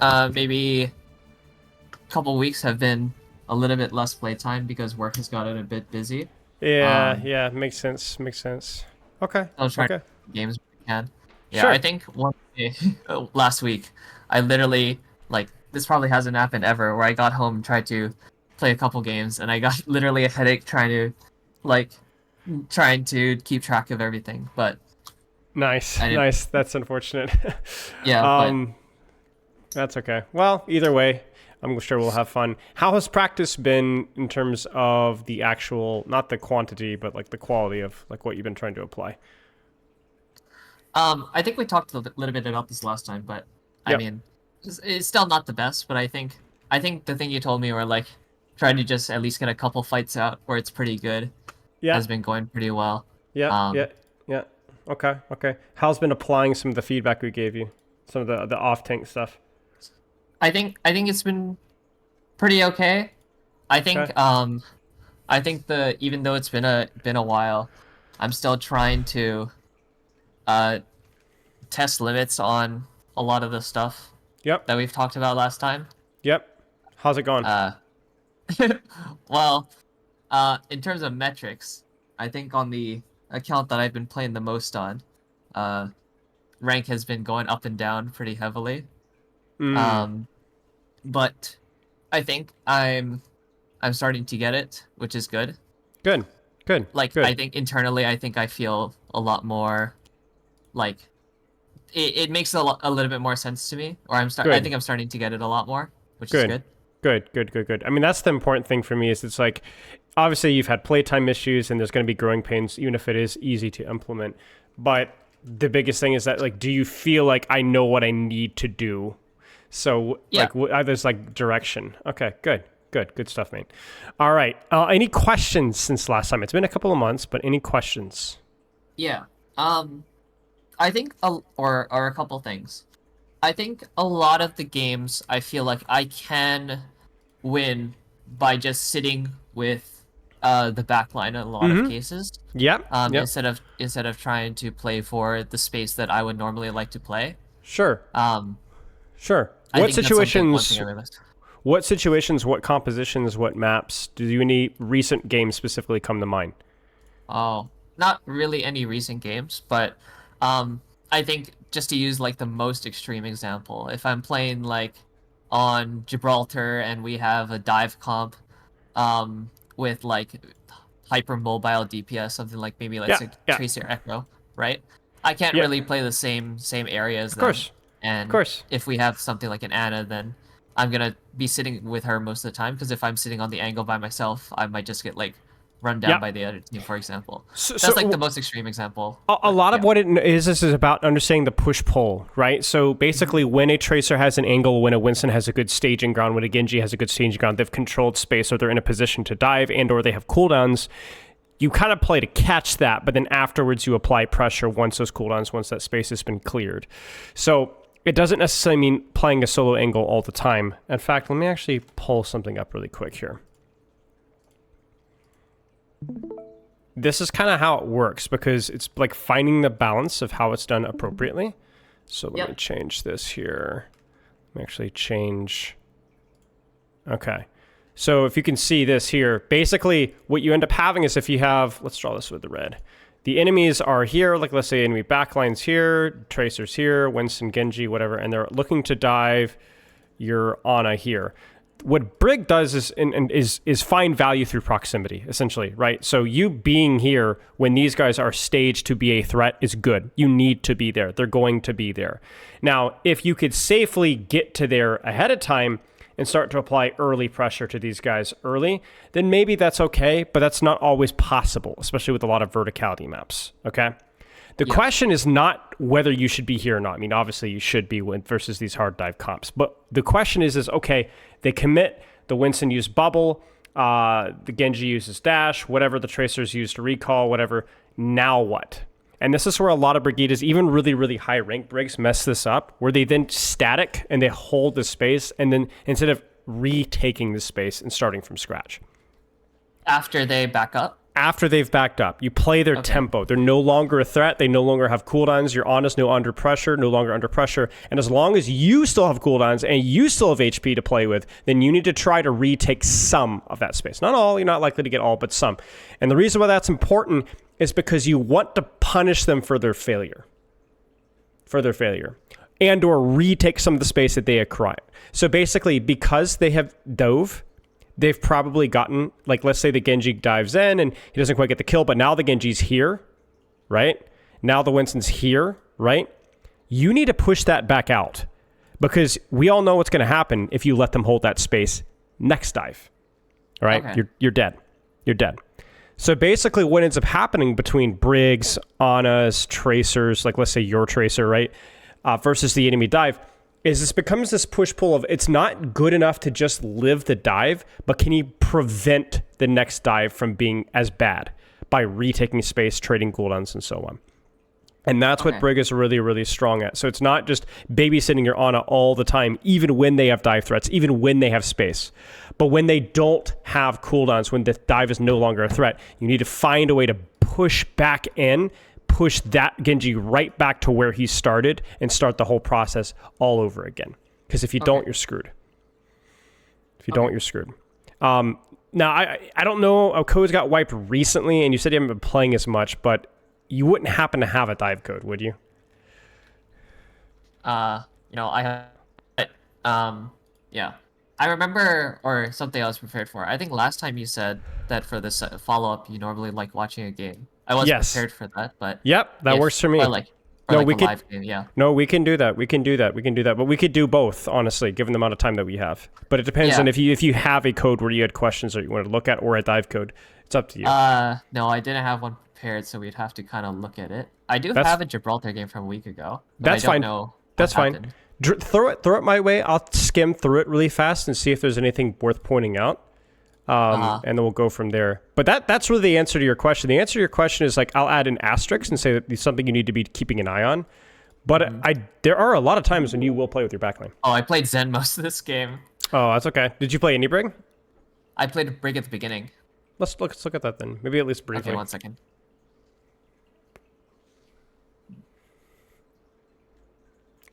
maybe a couple weeks have been a little bit less playtime because work has gotten a bit busy. Yeah, Um, yeah, makes sense. Makes sense. Okay, I'll try to okay, play games when I can. Yeah, I sure. think one day, last week, I literally like this probably hasn't happened ever where I got home and tried to play a couple games and I got literally a headache like trying to keep track of everything. But Nice, I didn't. nice. That's unfortunate. Yeah, but um, that's okay. Well, either way, I'm sure we'll have fun. How has practice been in terms of the actual, not the quantity, but like the quality of like what you've been trying to apply? I think we talked a little bit about this last time, but I Yep. mean, it's still not the best. But I think the thing you told me were like trying to just at least get a couple fights out where it's pretty good Yeah. has been going pretty well. Yeah. Yeah. Um, Yeah. Okay. Okay. How's been applying some of the feedback we gave you? Some of the off tank stuff. I think it's been pretty okay. I Okay. think um I think the even though it's been a while, I'm still trying to uh test limits on a lot of the stuff Yep. that we've talked about last time. Yep. How's it gone? Uh well, in terms of metrics, I think on the account that I've been playing the most on, uh rank has been going up and down pretty heavily. Hmm. Um but I think I'm starting to get it, which is good. Good. Good. Like I Good. think internally I think I feel a lot more like it makes a little bit more sense to me, or I Good. think I'm starting to get it a lot more, which is Good. good. Good. Good. Good. Good. I mean, that's the important thing for me. Is it's like, obviously you've had playtime issues, and there's going to be growing pains, even if it is easy to implement. But the biggest thing is that, like, do you feel like I know what I need to do? So, Yeah. like, there's like direction. Okay. Good. Good. Good stuff, man. All right. Any questions since last time? It's been a couple of months, but any questions? Yeah. I think or a couple things. I think a lot of the games I feel like I can win by just sitting with the back line in a lot of Mm-hmm. cases. Yep. Yep. Instead of trying to play for the space that I would normally like to play. Sure. Um, Sure. I think that's one thing I realized. What situations, what compositions, what maps, do you any recent games specifically come to mind? Oh, not really any recent games, but I think just to use like the most extreme example, if I'm playing like on Gibraltar and we have a dive comp with like hypermobile DPS, something like maybe let's Yeah, say yeah, Tracer Echo, right? I can't yeah. really play the same area as Of them. course, of And course. if we have something like an Anna, then I'm gonna be sitting with her most of the time because if I'm sitting on the angle by myself, I might just get like run down Yeah. by the other team, for example. So, That's like the so most extreme example, a but lot of yeah. what it is this is about understanding the push pull, right? So Mhm. basically, when a tracer has an angle, when a Winston has a good staging ground, when a Genji has a good staging ground, they've controlled space, or they're in a position to dive, and or they have cooldowns. You kind of play to catch that, but then afterwards you apply pressure once those cooldowns, once that space has been cleared. So it doesn't necessarily mean playing a solo angle all the time. In fact, let me actually pull something up really quick here. This is kind of how it works because it's like finding the balance of how it's done appropriately. So let me Yep. change this here. Let me actually change. Okay. So if you can see this here, basically what you end up having is if you have, let's draw this with the red. The enemies are here, like let's say enemy backlines here, tracers here, Winston, Genji, whatever, and they're looking to dive your Ana here. What Brig does is find value through proximity, essentially, right? So you being here when these guys are staged to be a threat is good. You need to be there. They're going to be there. Now, if you could safely get to there ahead of time and start to apply early pressure to these guys early, then maybe that's okay, but that's not always possible, especially with a lot of verticality maps, okay? The Yeah. question is not whether you should be here or not. I mean, obviously you should be versus these hard dive comps. But the question is okay, they commit, the Winston used bubble, the Genji uses dash, whatever the tracers use to recall, whatever. Now what? And this is where a lot of Brigittes, even really, really high rank Brigs, mess this up, where they then static and they hold the space, and then instead of retaking the space and starting from scratch. After they back up. after they've backed up. You play their tempo. They're no longer a threat. They no longer have cooldowns. You're honest, no longer under pressure. And as long as you still have cooldowns and you still have HP to play with, then you need to try to retake some of that space. Not all. You're not likely to get all, but some. And the reason why that's important is because you want to punish them for their failure. And or retake some of the space that they acquired. So basically, because they have dove, they've probably gotten, like, let's say the Genji dives in and he doesn't quite get the kill, but now the Genji's here, right? Now the Winston's here, right? You need to push that back out because we all know what's going to happen if you let them hold that space next dive, all right? Okay. You're dead. You're dead. So basically what ends up happening between Briggs, Ana's, Tracers, like let's say your Tracer, right? Versus the enemy dive, is this becomes this push-pull of it's not good enough to just live the dive, but can you prevent the next dive from being as bad by retaking space, trading cooldowns, and so on. And that's what Brig is really, really strong at. So it's not just babysitting your Ana all the time, even when they have dive threats, even when they have space. But when they don't have cooldowns, when the dive is no longer a threat, you need to find a way to push back in, push that Genji right back to where he started and start the whole process all over again. Because if you don't, you're screwed. If you don't, you're screwed. Now, I don't know, codes got wiped recently, and you said you haven't been playing as much, but you wouldn't happen to have a dive code, would you? I have, yeah. I remember, or something I was prepared for. I think last time you said that for this follow-up, you normally like watching a game. I wasn't prepared for that, but... Yep, that works for me. We could, live game, yeah. No, we can do that. We can do that. But we could do both, honestly, given the amount of time that we have. But it depends on if you have a code where you had questions that you want to look at, or a dive code. It's up to you. No, I didn't have one prepared, so we'd have to kind of look at it. I do have a Gibraltar game from a week ago. That's fine. That's fine. Throw it my way. I'll skim through it really fast and see if there's anything worth pointing out. And then we'll go from there. But that's really the answer to your question. The answer to your question is, like, I'll add an asterisk and say that it's something you need to be keeping an eye on. But there are a lot of times when you will play with your backline. Oh, I played Zen most of this game. Oh, that's okay. Did you play any Brig? I played Brig at the beginning. Let's look at that then. Maybe at least briefly. Okay, 1 second.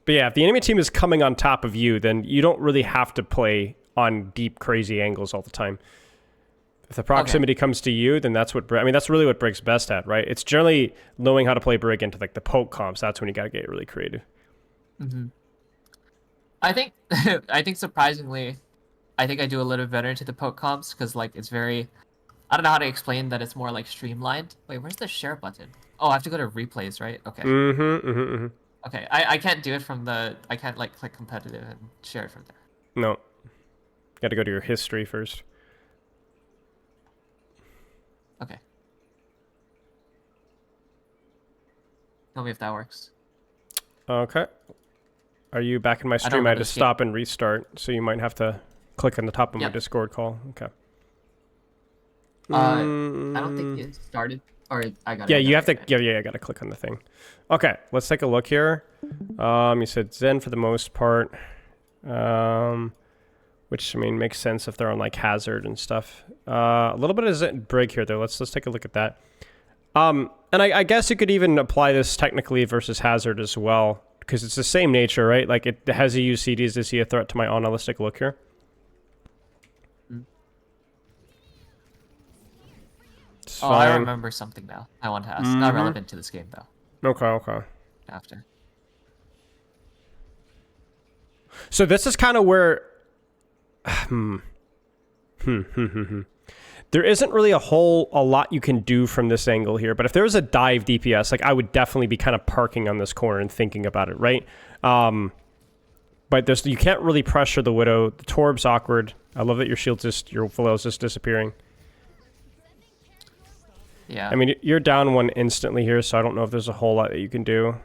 But yeah, if the enemy team is coming on top of you, then you don't really have to play on deep, crazy angles all the time. If the proximity comes to you, then that's what that's really what Brig's best at, right? It's generally knowing how to play Brig into like the poke comps. That's when you gotta get really creative. Mm-hmm. I think surprisingly, I think I do a little better into the poke comps because like it's very, I don't know how to explain that it's more like streamlined. Wait, where's the share button? Oh, I have to go to replays, right? Okay. Okay, I can't do it from I can't like click competitive and share it from there. No. You got to go to your history first. Okay. Tell me if that works. Okay. Are you back in my stream? I had to stop and restart, so you might have to click on the top of my Discord call. Okay. I don't think it started, or I got. Yeah, you have to. Yeah, I got to click on the thing. Okay, let's take a look here. You said Zen for the most part, which makes sense if they're on like Hazard and stuff. A little bit of Zen Brig here though. Let's take a look at that. And I guess you could even apply this technically versus Hazard as well, because it's the same nature, right? Like it has a UCDs. Is he a threat to my Ana? Let's take a look here. Oh, I remember something now. I want to ask. Not relevant to this game though. Okay. After. So this is kind of where there isn't really a lot you can do from this angle here, but if there was a dive DPS, like I would definitely be kind of parking on this corner and thinking about it, right? But you can't really pressure the Widow. The Torb's awkward. I love that your Flail's just disappearing. Yeah. I mean, you're down one instantly here, so I don't know if there's a whole lot that you can do.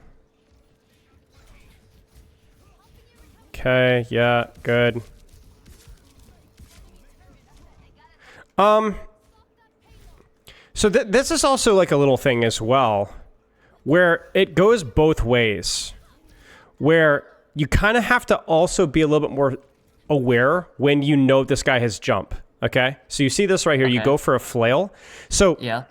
Okay, yeah, good. So this is also like a little thing as well, where it goes both ways, where you kind of have to also be a little bit more aware when you know this guy has jump. Okay, so you see this right here. You Okay. go for a flail. So Yeah.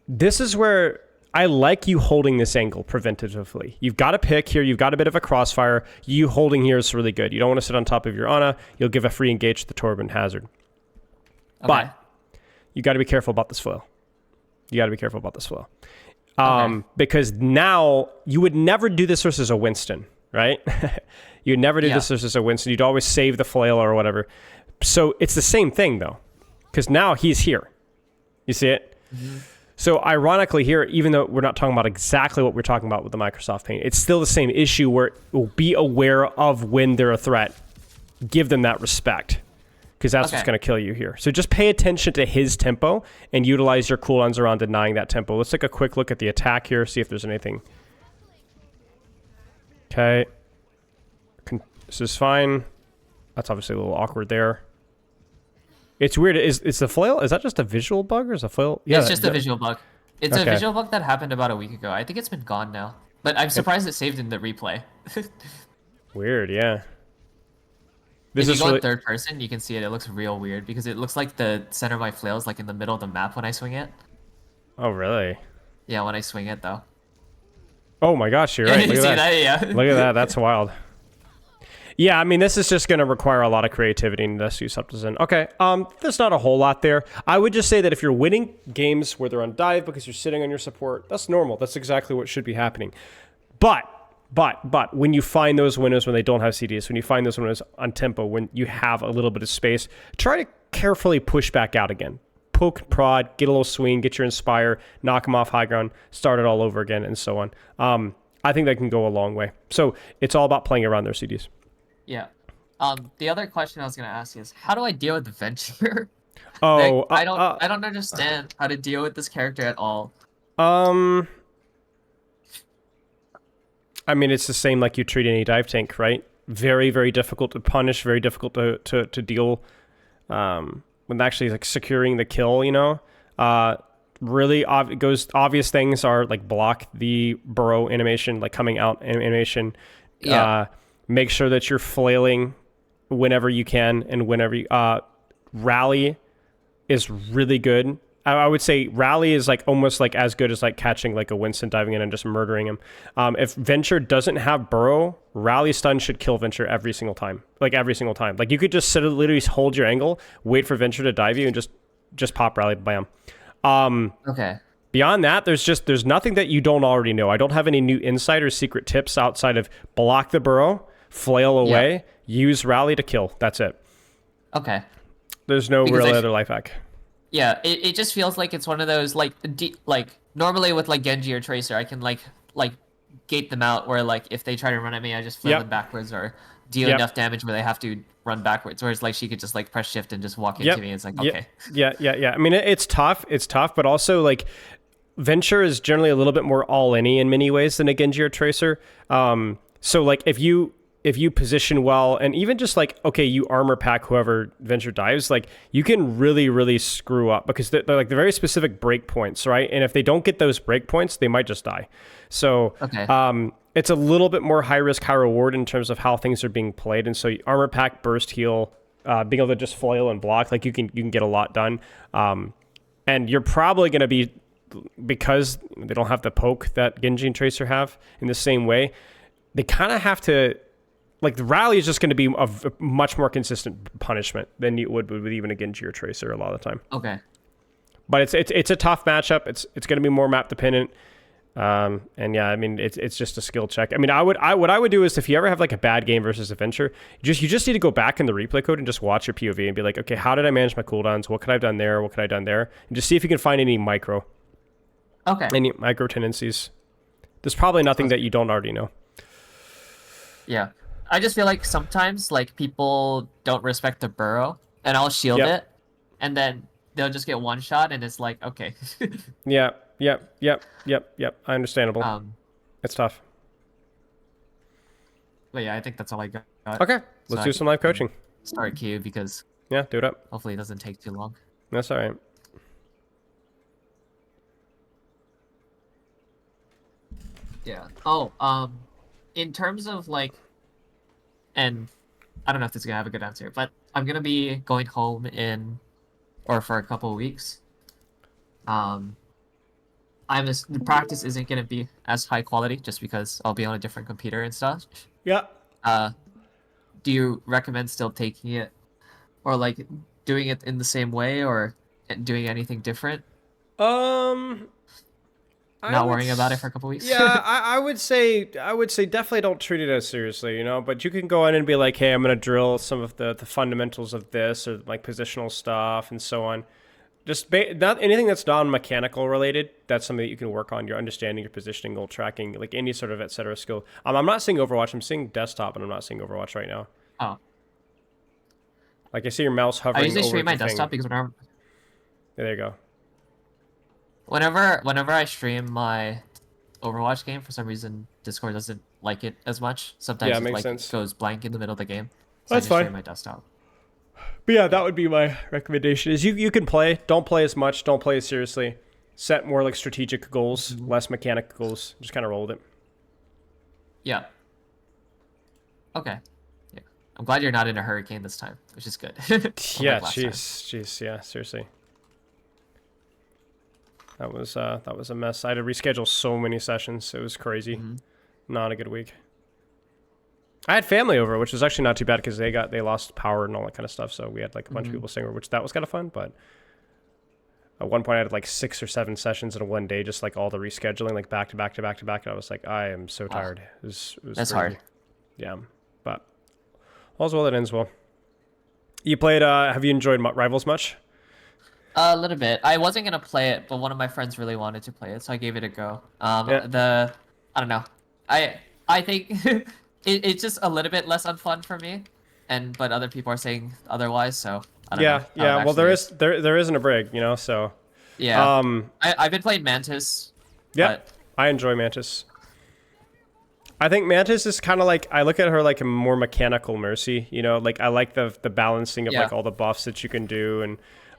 this is where I like you holding this angle preventatively. You've got a pick here. You've got a bit of a crossfire. You holding here is really good. You don't want to sit on top of your Ana. You'll give a free engage to the Torben Hazard. Okay. But you got to be careful about this flail. You got to be careful about this flail. Okay. Because now you would never do this versus a Winston, right? You'd never do this versus a Winston. You'd always save the flail or whatever. So it's the same thing though, because now he's here. You see it? Mm-hmm. So ironically here, even though we're not talking about exactly what we're talking about with the Microsoft Paint, it's still the same issue where it will be aware of when they're a threat. Give them that respect, because that's what's going to kill you here. So just pay attention to his tempo and utilize your cooldowns around denying that tempo. Let's take a quick look at the attack here, see if there's anything. Okay. This is fine. That's obviously a little awkward there. It's weird. Is the flail, is that just a visual bug or is a flail? Yeah, it's just a visual bug. It's a visual bug that happened about a week ago. I think it's been gone now. But I'm surprised it saved in the replay. Weird, yeah. If you go in third person, you can see it. It looks real weird because it looks like the center of my flail is like in the middle of the map when I swing it. Oh, really? Yeah, when I swing it though. Oh my gosh, you're right. Look at that. Yeah. Look at that. That's wild. Yeah, I mean, this is just going to require a lot of creativity in this use up design. Okay, there's not a whole lot there. I would just say that if you're winning games where they're on dive because you're sitting on your support, that's normal. That's exactly what should be happening. But when you find those winners when they don't have CDs, when you find those winners on tempo, when you have a little bit of space, try to carefully push back out again. Poke, prod, get a little swing, get your inspire, knock them off high ground, start it all over again, and so on. I think that can go a long way. So it's all about playing around their CDs. Yeah. The other question I was gonna ask is, how do I deal with the Venture? Oh, I don't understand how to deal with this character at all. I mean, it's the same like you treat any dive tank, right? Very, very difficult to punish, very difficult to deal with actually like securing the kill, you know? Really obvious things are like block the burrow animation, like coming out animation. Yeah. Make sure that you're flailing whenever you can and whenever you, rally is really good. I would say rally is like almost like as good as like catching like a Winston diving in and just murdering him. If Venture doesn't have burrow, rally stun should kill Venture every single time. Like every single time. Like you could just literally hold your angle, wait for Venture to dive you, and just pop rally, bam. Okay. Beyond that, there's nothing that you don't already know. I don't have any new insight or secret tips outside of block the burrow, flail away, use rally to kill. That's it. Okay. There's no real other life hack. Yeah, it just feels like it's one of those like normally with like Genji or Tracer, I can like gate them out where like if they try to run at me, I just flail them backwards or deal enough damage where they have to run backwards. Whereas like she could just like press shift and just walk into me. And it's like okay. Yeah. I mean, it's tough, but also like Venture is generally a little bit more all-in-y in many ways than a Genji or Tracer. So like if you position well and even just like, okay, you armor pack whoever Venture dives, like you can really, really screw up because they're like the very specific break points, right? And if they don't get those break points, they might just die. So it's a little bit more high risk, high reward in terms of how things are being played. And so armor pack, burst heal, being able to just flail and block, like you can get a lot done. And you're probably going to be, because they don't have the poke that Genji and Tracer have in the same way, they kind of have to, like the rally is just going to be a much more consistent punishment than you would with even a Genji or Tracer a lot of the time. Okay. But it's a tough matchup. It's going to be more map dependent. And yeah, I mean it's just a skill check. I mean, what I would do is if you ever have like a bad game versus a Venture, you just need to go back in the replay code and just watch your POV and be like, okay, how did I manage my cooldowns? What could I have done there? What could I have done there? And just see if you can find any micro tendencies. There's probably nothing that you don't already know. Yeah. I just feel like sometimes like people don't respect the burrow and I'll shield it and then they'll just get one shot and it's like, okay. Yep. Understandable. It's tough. But yeah, I think that's all I got. Okay. Let's do some live coaching. Start queue because do it up. Hopefully it doesn't take too long. That's all right. Yeah. Oh, in terms of like, and I don't know if this is gonna have a good answer, but I'm gonna be going home in or for a couple of weeks. Um, the practice isn't gonna be as high quality just because I'll be on a different computer and stuff. Yeah. Uh, do you recommend still taking it, or like doing it in the same way, or doing anything different? Um, I Not would, worrying about it for a couple weeks. yeah, I would say definitely don't treat it as seriously, you know. But you can go in and be like, hey, I'm gonna drill some of the fundamentals of this or like positional stuff and so on. Just not anything that's non-mechanical related. That's something that you can work on. Your understanding, your positioning, goal tracking, like any sort of etc. skill. I'm not seeing Overwatch. I'm seeing desktop, and I'm not seeing Overwatch right now. Oh, Like I see your mouse I hovering usually over stream my the thing. desktop because There you go. whenever I stream my Overwatch game, for some reason Discord doesn't like it as much. Yeah, Sometimes it it makes like sense. goes blank in the middle of the game, so I That's just fine. stream my desktop. But yeah, that would be my recommendation. Is you can play. Don't play as much. Don't play as seriously. Set more like strategic goals, less mechanic goals. Just kind of roll with it. Yeah. Okay. Yeah. I'm glad you're not in a hurricane this time, which is good. Yeah, Unlike last time. jeez, yeah, seriously. That was a mess. I had to reschedule so many sessions. It was crazy. Not a good week. I had family over, which was actually not too bad because they lost power and all that kind of stuff. So we had like a bunch of people staying over, which that was kind of fun. But at one point, I had like 6 or 7 sessions in one day, just like all the rescheduling, like back to back to back to back. And I was like, I am so tired. It was That's crazy. hard. Yeah, but all's well that ends well. You played. Have you enjoyed Rivals much? A little bit. I wasn't gonna play it, but one of my friends really wanted to play it, so I gave it a go. Yeah. I don't know. I think it's just a little bit less unfun for me, but other people are saying otherwise, so I don't know. how it Yeah. Well, actually is. there isn't a brig, you know. So Yeah. I've been playing Mantis. yeah, But I enjoy Mantis. I think Mantis is kind of like, I look at her like a more mechanical Mercy, you know, like I like the balancing of Yeah. like all the buffs that you can do, and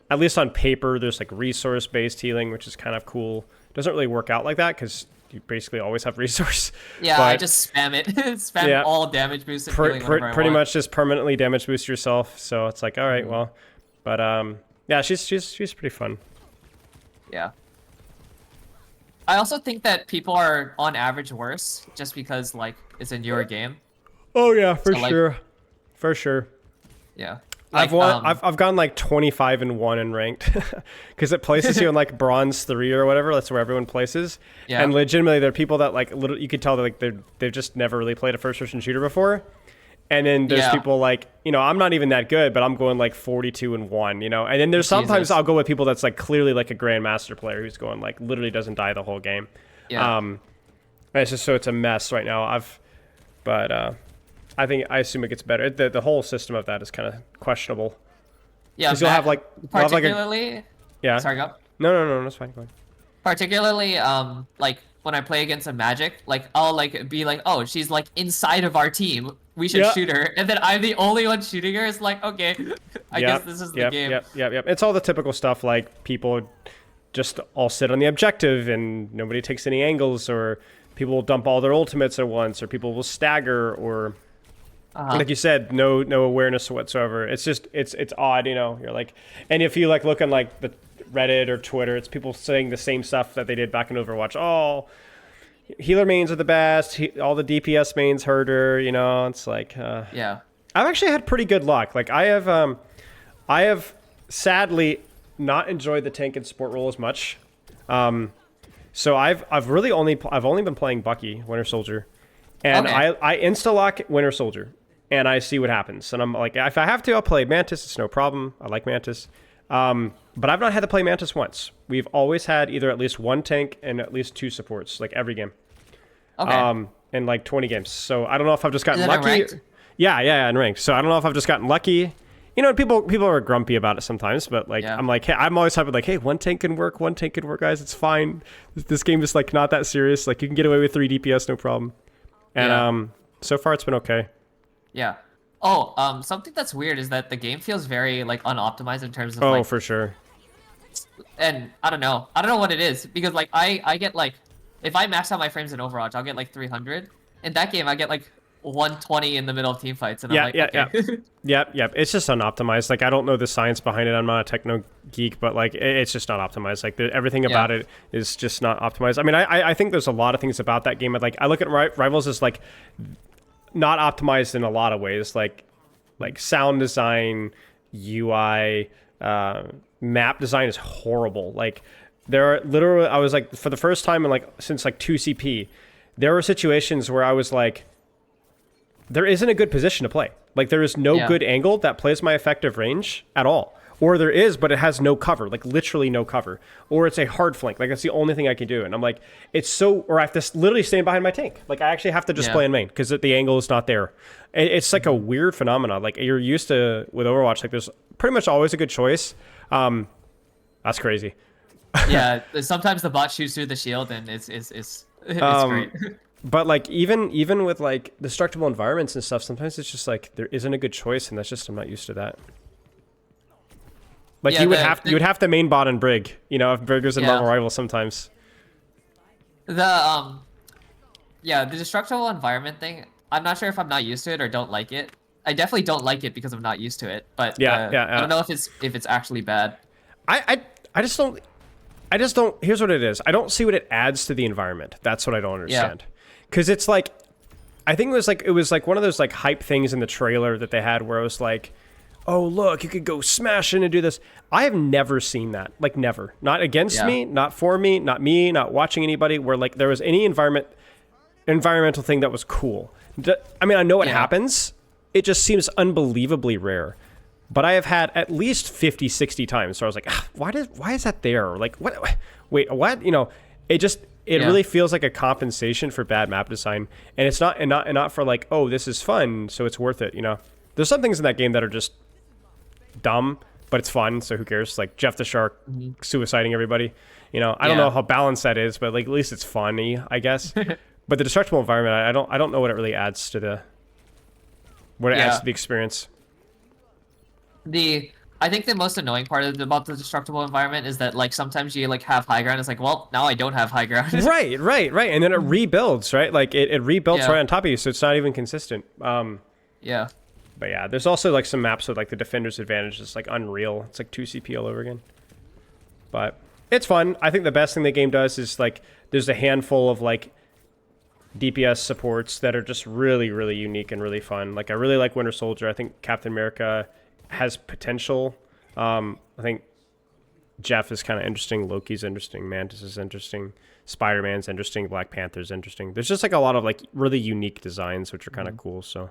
at least on paper there's like resource based healing, which is kind of cool. Doesn't really work out like that because you basically always have resource. yeah, but I just spam it. Spam Yeah. all damage boost and healing whenever I pretty want. much just permanently damage boost yourself. So it's like, all right, well, but yeah, she's pretty fun. Yeah. I also think that people are on average worse just because like it's a newer game. Oh yeah, for So, like- sure, for sure. Yeah. I've Like, won. I've gone like 25-1 in ranked, because it places you in like bronze 3 or whatever. That's where everyone places. Yeah. And legitimately, there are people that like you could tell that like they've just never really played a first person shooter before. And then there's Yeah. people like, you know, I'm not even that good, but I'm going like 42-1, you know. And then there's sometimes Jesus. I'll go with people that's like clearly like a grandmaster player who's going like literally doesn't die the whole game. Yeah. And it's just so it's a mess right now. I assume it gets better. The whole system of that is kind of questionable. Yeah. 'Cause you'll have like particularly. yeah. Sorry, go. No, that's fine. Go ahead. Particularly, like when I play against a Magic, like I'll like be like, oh, she's like inside of our team. We should Yeah. shoot her, and then I'm the only one shooting her. It's like, okay, I guess this is the game. Yep. It's all the typical stuff like people just all sit on the objective and nobody takes any angles, or people will dump all their ultimates at once, or people will stagger, or like you said, no awareness whatsoever. It's just it's odd, you know. You're like, and if you like look on like the Reddit or Twitter, it's people saying the same stuff that they did back in Overwatch. Oh, healer mains are the best. All the DPS mains hurt her. You know, it's like Yeah. I've actually had pretty good luck. Like I have sadly not enjoyed the tank and support role as much. So I've really only been playing Bucky, Winter Soldier, and Okay. I insta lock Winter Soldier, and I see what happens. And I'm like, if I have to, I'll play Mantis. It's no problem. I like Mantis. But I've not had to play Mantis once. We've always had either at least one tank and at least 2 supports, like every game. Okay. In like 20 games. So I don't know if I've just gotten Is it in lucky. ranked? Yeah, in ranked. So I don't know if I've just gotten lucky. You know, people are grumpy about it sometimes, but like Yeah. I'm like, hey, I'm always happy like, hey, one tank can work, guys. It's fine. This game is like not that serious. Like you can get away with 3 DPS, no problem. And Yeah. so far it's been okay. Yeah. Oh, something that's weird is that the game feels very like unoptimized in terms of Oh, like, for sure. and I don't know what it is because like I get like if I max out my frames in Overwatch, I'll get like 300. In that game, I get like 120 in the middle of team fights, and I'm Yeah, like, yeah, okay. yeah. Yep. It's just unoptimized. Like, I don't know the science behind it. I'm not a techno geek, but like, it's just not optimized. Like, everything about it is just not optimized. I mean, I think there's a lot of things about that game. Like, I look at Rivals as like not optimized in a lot of ways. Like sound design, UI, map design is horrible. Like, there are literally, I was like, for the first time in like since like 2CP, there were situations where I was like, there isn't a good position to play. Like, there is no good angle that plays my effective range at all. Or there is, but it has no cover, like literally no cover. Or it's a hard flank. Like, that's the only thing I can do. And I'm like, it's so, or I have to literally stand behind my tank. Like, I actually have to just play in main because the angle is not there. It's like a weird phenomenon. Like, you're used to, with Overwatch, like there's pretty much always a good choice. That's crazy. Yeah, sometimes the bot shoots through the shield, and it's great. But like even with like destructible environments and stuff, sometimes it's just like there isn't a good choice, and that's just, I'm not used to that. Like, you would have to main bot and Brig, you know, if Brig was in Marvel Rival sometimes. The destructible environment thing, I'm not sure if I'm not used to it or don't like it. I definitely don't like it because I'm not used to it. But I don't know if it's actually bad. I just don't. Here's what it is. I don't see what it adds to the environment. That's what I don't understand. Because it's like, I think it was like one of those like hype things in the trailer that they had where it was like, oh look, you could go smash in and do this. I have never seen that. Like, never. Not against me, not for me, not watching anybody where like there was any environmental thing that was cool. I mean, I know it happens. It just seems unbelievably rare. But I have had at least 50, 60 times. So I was like, why is that there? Like, what? Wait, what? You know, it really feels like a compensation for bad map design. And it's not for like, oh, this is fun, so it's worth it, you know? There's some things in that game that are just dumb, but it's fun, so who cares? Like Jeff the Shark suiciding everybody. You know, I don't know how balanced that is, but like at least it's funny, I guess. But the destructible environment, I don't know what it really adds to the experience. I think the most annoying part about the destructible environment is that like sometimes you like have high ground. It's like, well, now I don't have high ground. right, and then it rebuilds, right? Like it rebuilds right on top of you, so it's not even consistent. Yeah. But yeah, there's also like some maps with like the defender's advantage is like unreal. It's like 2CP all over again. But it's fun. I think the best thing the game does is like there's a handful of like DPS supports that are just really, really unique and really fun. Like, I really like Winter Soldier. I think Captain America has potential. I think Jeff is kind of interesting. Loki's interesting. Mantis is interesting. Spider-Man's interesting. Black Panther's interesting. There's just like a lot of like really unique designs, which are kind of cool. So,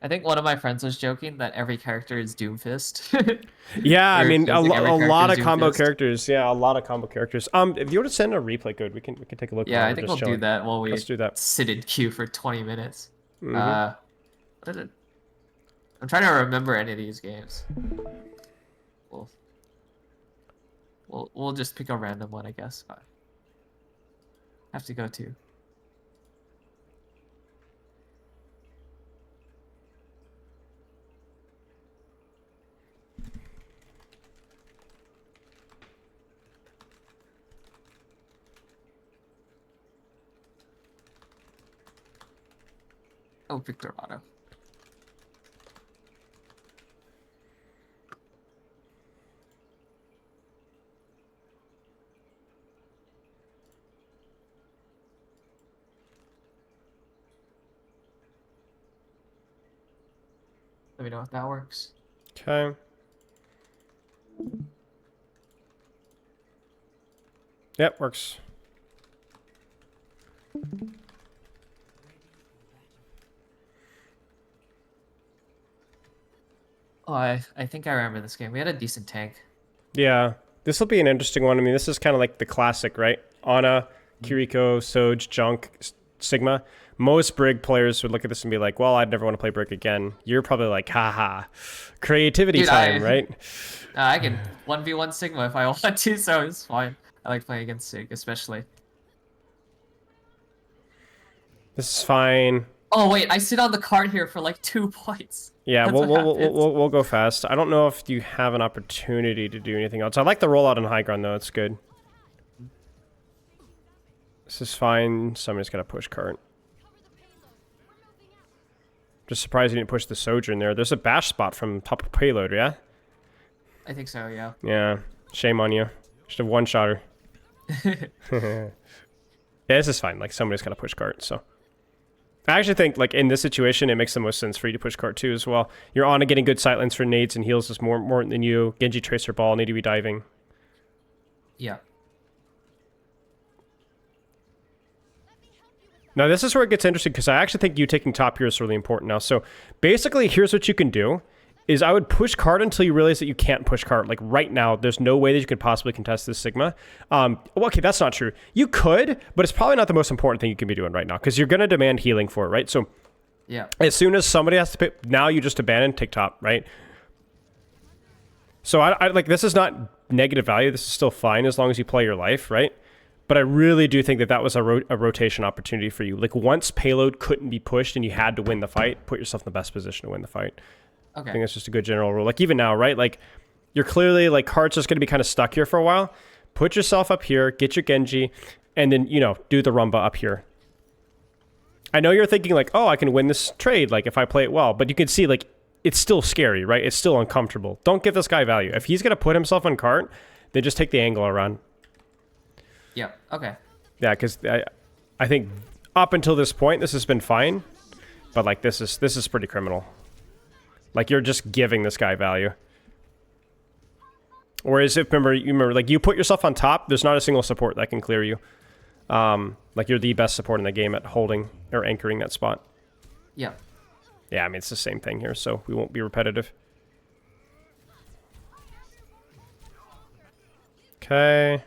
I think one of my friends was joking that every character is Doomfist. yeah, I mean, a lot of combo characters. Yeah, a lot of combo characters. If you were to send a replay code, we can take a look. Yeah, I think we'll do that while we Let's do that. sit in queue for 20 minutes. What did it? I'm trying to remember any of these games. We'll just pick a random one, I guess. Have to go to. Oh, Victor Otto. Let me know if that works. Okay. Yep, works. Oh, I think I remember this game. We had a decent tank. Yeah, this will be an interesting one. I mean, this is kind of like the classic, right? Ana, Kiriko, Soj, Junk, Sigma. Most Brig players would look at this and be like, well, I'd never want to play Brig again. You're probably like, haha, creativity time, right? I can 1v1 Sigma if I want to, so it's fine. I like playing against Sig, especially. This is fine. Oh, wait, I sit on the cart here for like 2 points. Yeah, we'll go fast. I don't know if you have an opportunity to do anything else. I like the rollout on high ground, though. It's good. This is fine. Somebody's got to push cart. Just surprised you didn't push the Sojourn there. There's a bash spot from top of Payload, yeah? I think so, yeah. Yeah. Shame on you. Should have one-shot her. Yeah, this is fine. Like, somebody's got to push cart, so. I actually think, like, in this situation, it makes the most sense for you to push cart, too, as well. You're on to getting good sightlines for nades and heals is more than you. Genji Tracer Ball, need to be diving. Yeah. Now, this is where it gets interesting, because I actually think you taking top here is really important now. So, basically, here's what you can do, is I would push cart until you realize that you can't push cart. Like, right now, there's no way that you could possibly contest this Sigma. Well, okay, that's not true. You could, but it's probably not the most important thing you can be doing right now, because you're going to demand healing for it, right? So, yeah. As soon as somebody has to pick, now you just abandon, take top, right? So, I like, this is not negative value. This is still fine as long as you play your life, right? But I really do think that that was a rotation opportunity for you. Like, once Payload couldn't be pushed and you had to win the fight, put yourself in the best position to win the fight. Okay. I think that's just a good general rule. Like, even now, right? Like, you're clearly, like, Cart's just going to be kind of stuck here for a while. Put yourself up here, get your Genji, and then, you know, do the Rumba up here. I know you're thinking, like, oh, I can win this trade, like, if I play it well. But you can see, like, it's still scary, right? It's still uncomfortable. Don't give this guy value. If he's going to put himself on Cart, then just take the angle around. Yeah, okay. Yeah, because I think up until this point, this has been fine. But, like, this is pretty criminal. Like, you're just giving this guy value. Whereas, if you remember, like, you put yourself on top, there's not a single support that can clear you. Like, you're the best support in the game at holding or anchoring that spot. Yeah. Yeah, I mean, it's the same thing here, so we won't be repetitive. Okay.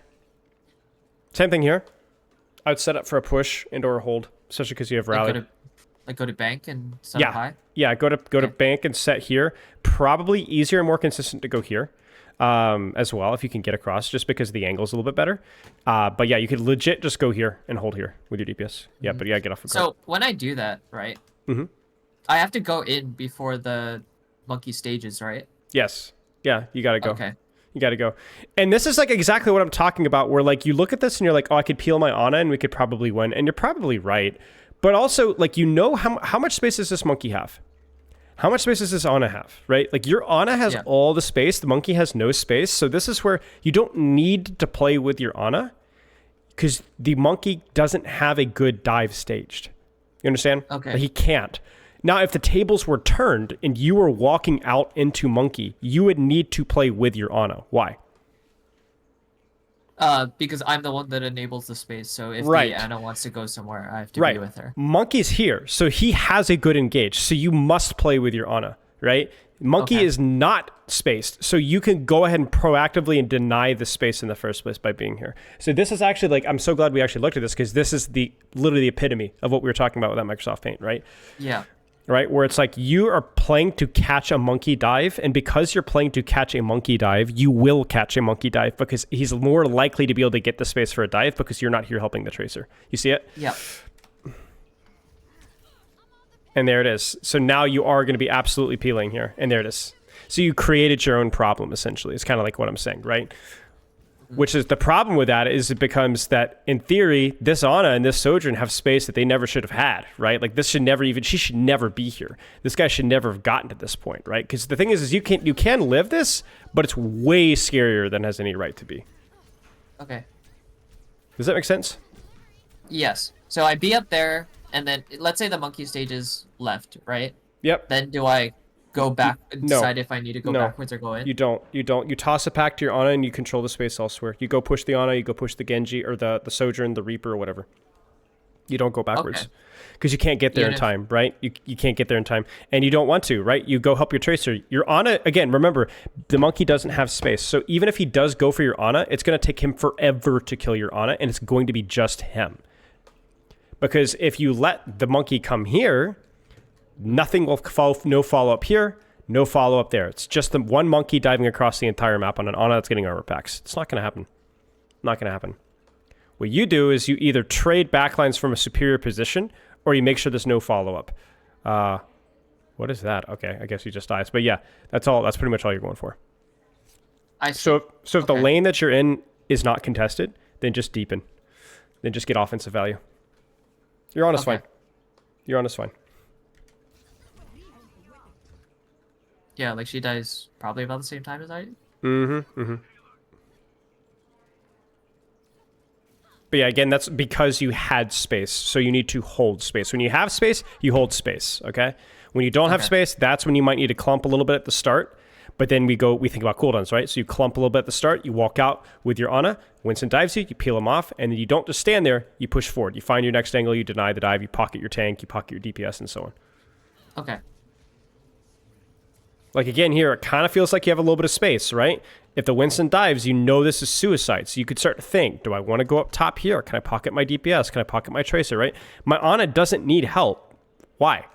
Same thing here. I would set up for a push and or a hold, especially because you have rally. Go to bank and set up high? Yeah, go to bank and set here. Probably easier and more consistent to go here as well if you can get across, just because the angle is a little bit better. But yeah, you could legit just go here and hold here with your DPS. Yeah, but yeah, get off the card. So when I do that, right, I have to go in before the monkey stages, right? Yes. Yeah, you got to go. Okay. You got to go. And this is like exactly what I'm talking about, where like you look at this and you're like, oh, I could peel my Ana and we could probably win. And you're probably right. But also, like, you know, how much space does this monkey have? How much space does this Ana have, right? Like, your Ana has all the space. The monkey has no space. So this is where you don't need to play with your Ana because the monkey doesn't have a good dive staged. You understand? Okay. Like, he can't. Now, if the tables were turned and you were walking out into monkey, you would need to play with your Ana. Why? Because I'm the one that enables the space. So if the Ana wants to go somewhere, I have to be with her. Monkey's here, so he has a good engage. So you must play with your Ana, right? Monkey is not spaced, so you can go ahead and proactively and deny the space in the first place by being here. So this is actually like, I'm so glad we actually looked at this because this is literally the epitome of what we were talking about with that Microsoft Paint, right? Yeah. Right, where it's like you are playing to catch a monkey dive, and because you're playing to catch a monkey dive, you will catch a monkey dive because he's more likely to be able to get the space for a dive because you're not here helping the tracer. You see it? Yeah. And there it is. So now you are going to be absolutely peeling here, and there it is. So you created your own problem, essentially. It's kind of like what I'm saying, right? Which is the problem with that is it becomes that in theory, this Ana and this Sojourn have space that they never should have had, right? Like this should never she should never be here. This guy should never have gotten to this point, right? Because the thing is you can live this, but it's way scarier than it has any right to be. Okay. Does that make sense? Yes. So I be up there, and then let's say the monkey stage is left, right? Yep. Then do I go back and decide if I need to go backwards or go in? You don't. You toss it back to your Ana and you control the space elsewhere. You go push the Ana, you go push the Genji or the Sojourn, the Reaper or whatever. You don't go backwards. Because you can't get there in time, right? You can't get there in time. And you don't want to, right? You go help your tracer. Your Ana, again, remember, the monkey doesn't have space. So even if he does go for your Ana, it's going to take him forever to kill your Ana, and it's going to be just him. Because if you let the monkey come here, nothing will follow, no follow-up here, no follow-up there. It's just the one monkey diving across the entire map on an Ana that's getting armor packs. It's not going to happen. Not going to happen. What you do is you either trade backlines from a superior position or you make sure there's no follow-up. What is that? Okay, I guess he just dies. But yeah, that's all. That's pretty much all you're going for. So if the lane that you're in is not contested, then just deepen. Then just get offensive value. Your Ana's fine. Your Ana's fine. Yeah, like she dies probably about the same time as I do. Mm-hmm. Mm-hmm. But yeah, again, that's because you had space. So you need to hold space. When you have space, you hold space. Okay. When you don't have Okay. space, that's when you might need to clump a little bit at the start. But then we think about cooldowns, right? So you clump a little bit at the start, you walk out with your Ana, Winston dives you peel him off, and then you don't just stand there, you push forward. You find your next angle, you deny the dive, you pocket your tank, you pocket your DPS, and so on. Okay. Like again here, it kind of feels like you have a little bit of space, right? If the Winston dives, you know this is suicide. So you could start to think, do I want to go up top here? Can I pocket my DPS? Can I pocket my Tracer, right? My Ana doesn't need help. Why?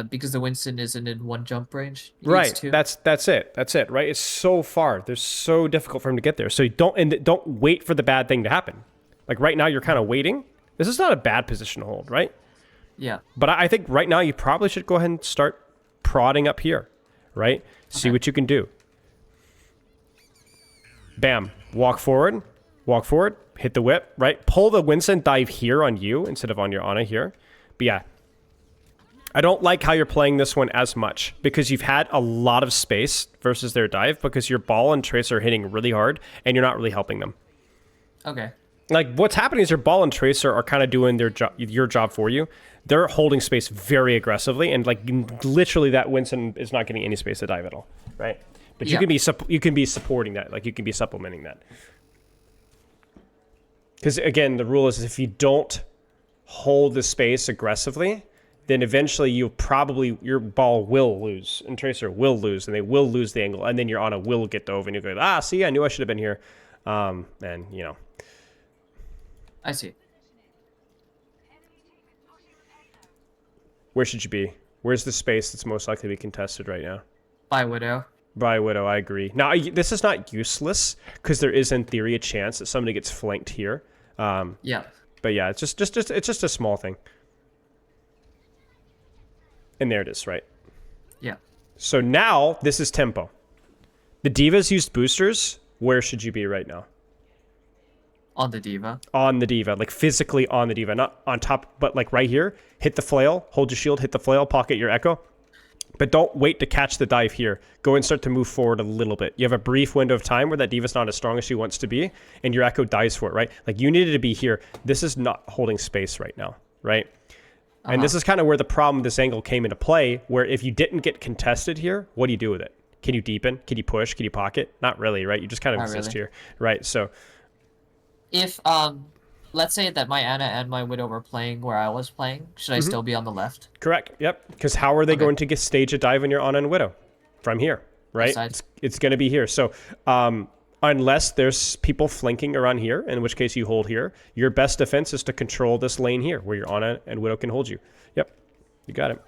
Because the Winston isn't in one jump range. He needs Right. two. That's it, right? It's so far. They're so difficult for him to get there. So you don't wait for the bad thing to happen. Like right now you're kind of waiting. This is not a bad position to hold, right? Yeah. But I think right now you probably should go ahead and start prodding up here, right? See Okay. what you can do. Bam. Walk forward, hit the whip, right? Pull the Winston dive here on you instead of on your Ana here. But yeah, I don't like how you're playing this one as much because you've had a lot of space versus their dive because your ball and Tracer are hitting really hard and you're not really helping them. Okay. Like what's happening is your ball and Tracer are kind of doing their job, your job for you. They're holding space very aggressively, and like literally that Winston is not getting any space to dive at all, right? But Yeah. you can be supporting that, like you can be supplementing that. Because again, the rule is if you don't hold the space aggressively, then eventually your ball will lose and Tracer will lose and they will lose the angle and then your Ana will get dove and you go, see, I knew I should have been here. And you know. I see. Where should you be? Where's the space that's most likely to be contested right now? By Widow. By Widow, I agree. Now, this is not useless because there is in theory a chance that somebody gets flanked here. Yeah. But yeah, it's just a small thing. And there it is, right? Yeah. So now this is tempo. The Divas used boosters. Where should you be right now? On the Diva. On the Diva, like physically on the Diva, not on top, but like right here. Hit the flail, hold your shield, hit the flail, pocket your Echo. But don't wait to catch the dive here. Go and start to move forward a little bit. You have a brief window of time where that Diva's not as strong as she wants to be, and your Echo dies for it, right? Like you needed to be here. This is not holding space right now, right? And this is kind of where the problem with this angle came into play, where if you didn't get contested here, what do you do with it? Can you deepen? Can you push? Can you pocket? Not really, right? You just kind of Not exist really. here, right? So If let's say that my Ana and my Widow were playing where I was playing, should I still be on the left? correct, yep. Because how are they going to get stage a dive on your Ana and Widow? From here, right? Sides. It's going to be here. So unless there's people flanking around here, in which case you hold here, your best defense is to control this lane here, where your Ana and Widow can hold you. Yep, you got it.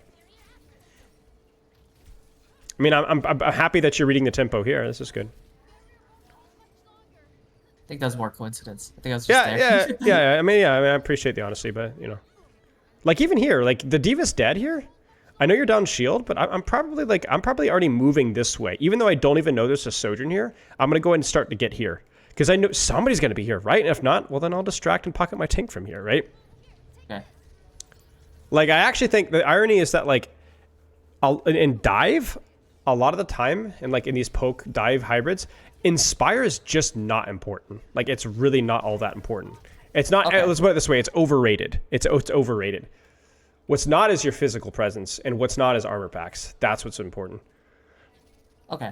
I mean, I'm happy that you're reading the tempo here. This is good. I think that's more coincidence. I think I was just Yeah, there. yeah. I mean, I appreciate the honesty, but you know, like even here, like the Diva's dead here. I know you're down shield, but I'm probably already moving this way. Even though I don't even know there's a Sojourn here, I'm gonna go ahead and start to get here because I know somebody's gonna be here, right? And if not, well then I'll distract and pocket my tank from here, right? Okay. Like I actually think the irony is that like, in dive, a lot of the time, and like in these poke dive hybrids, Inspire is just not important. Like it's really not all that important. It's not. Okay. Let's put it this way: it's overrated. It's overrated. What's not is your physical presence, and what's not is armor packs. That's what's important. Okay.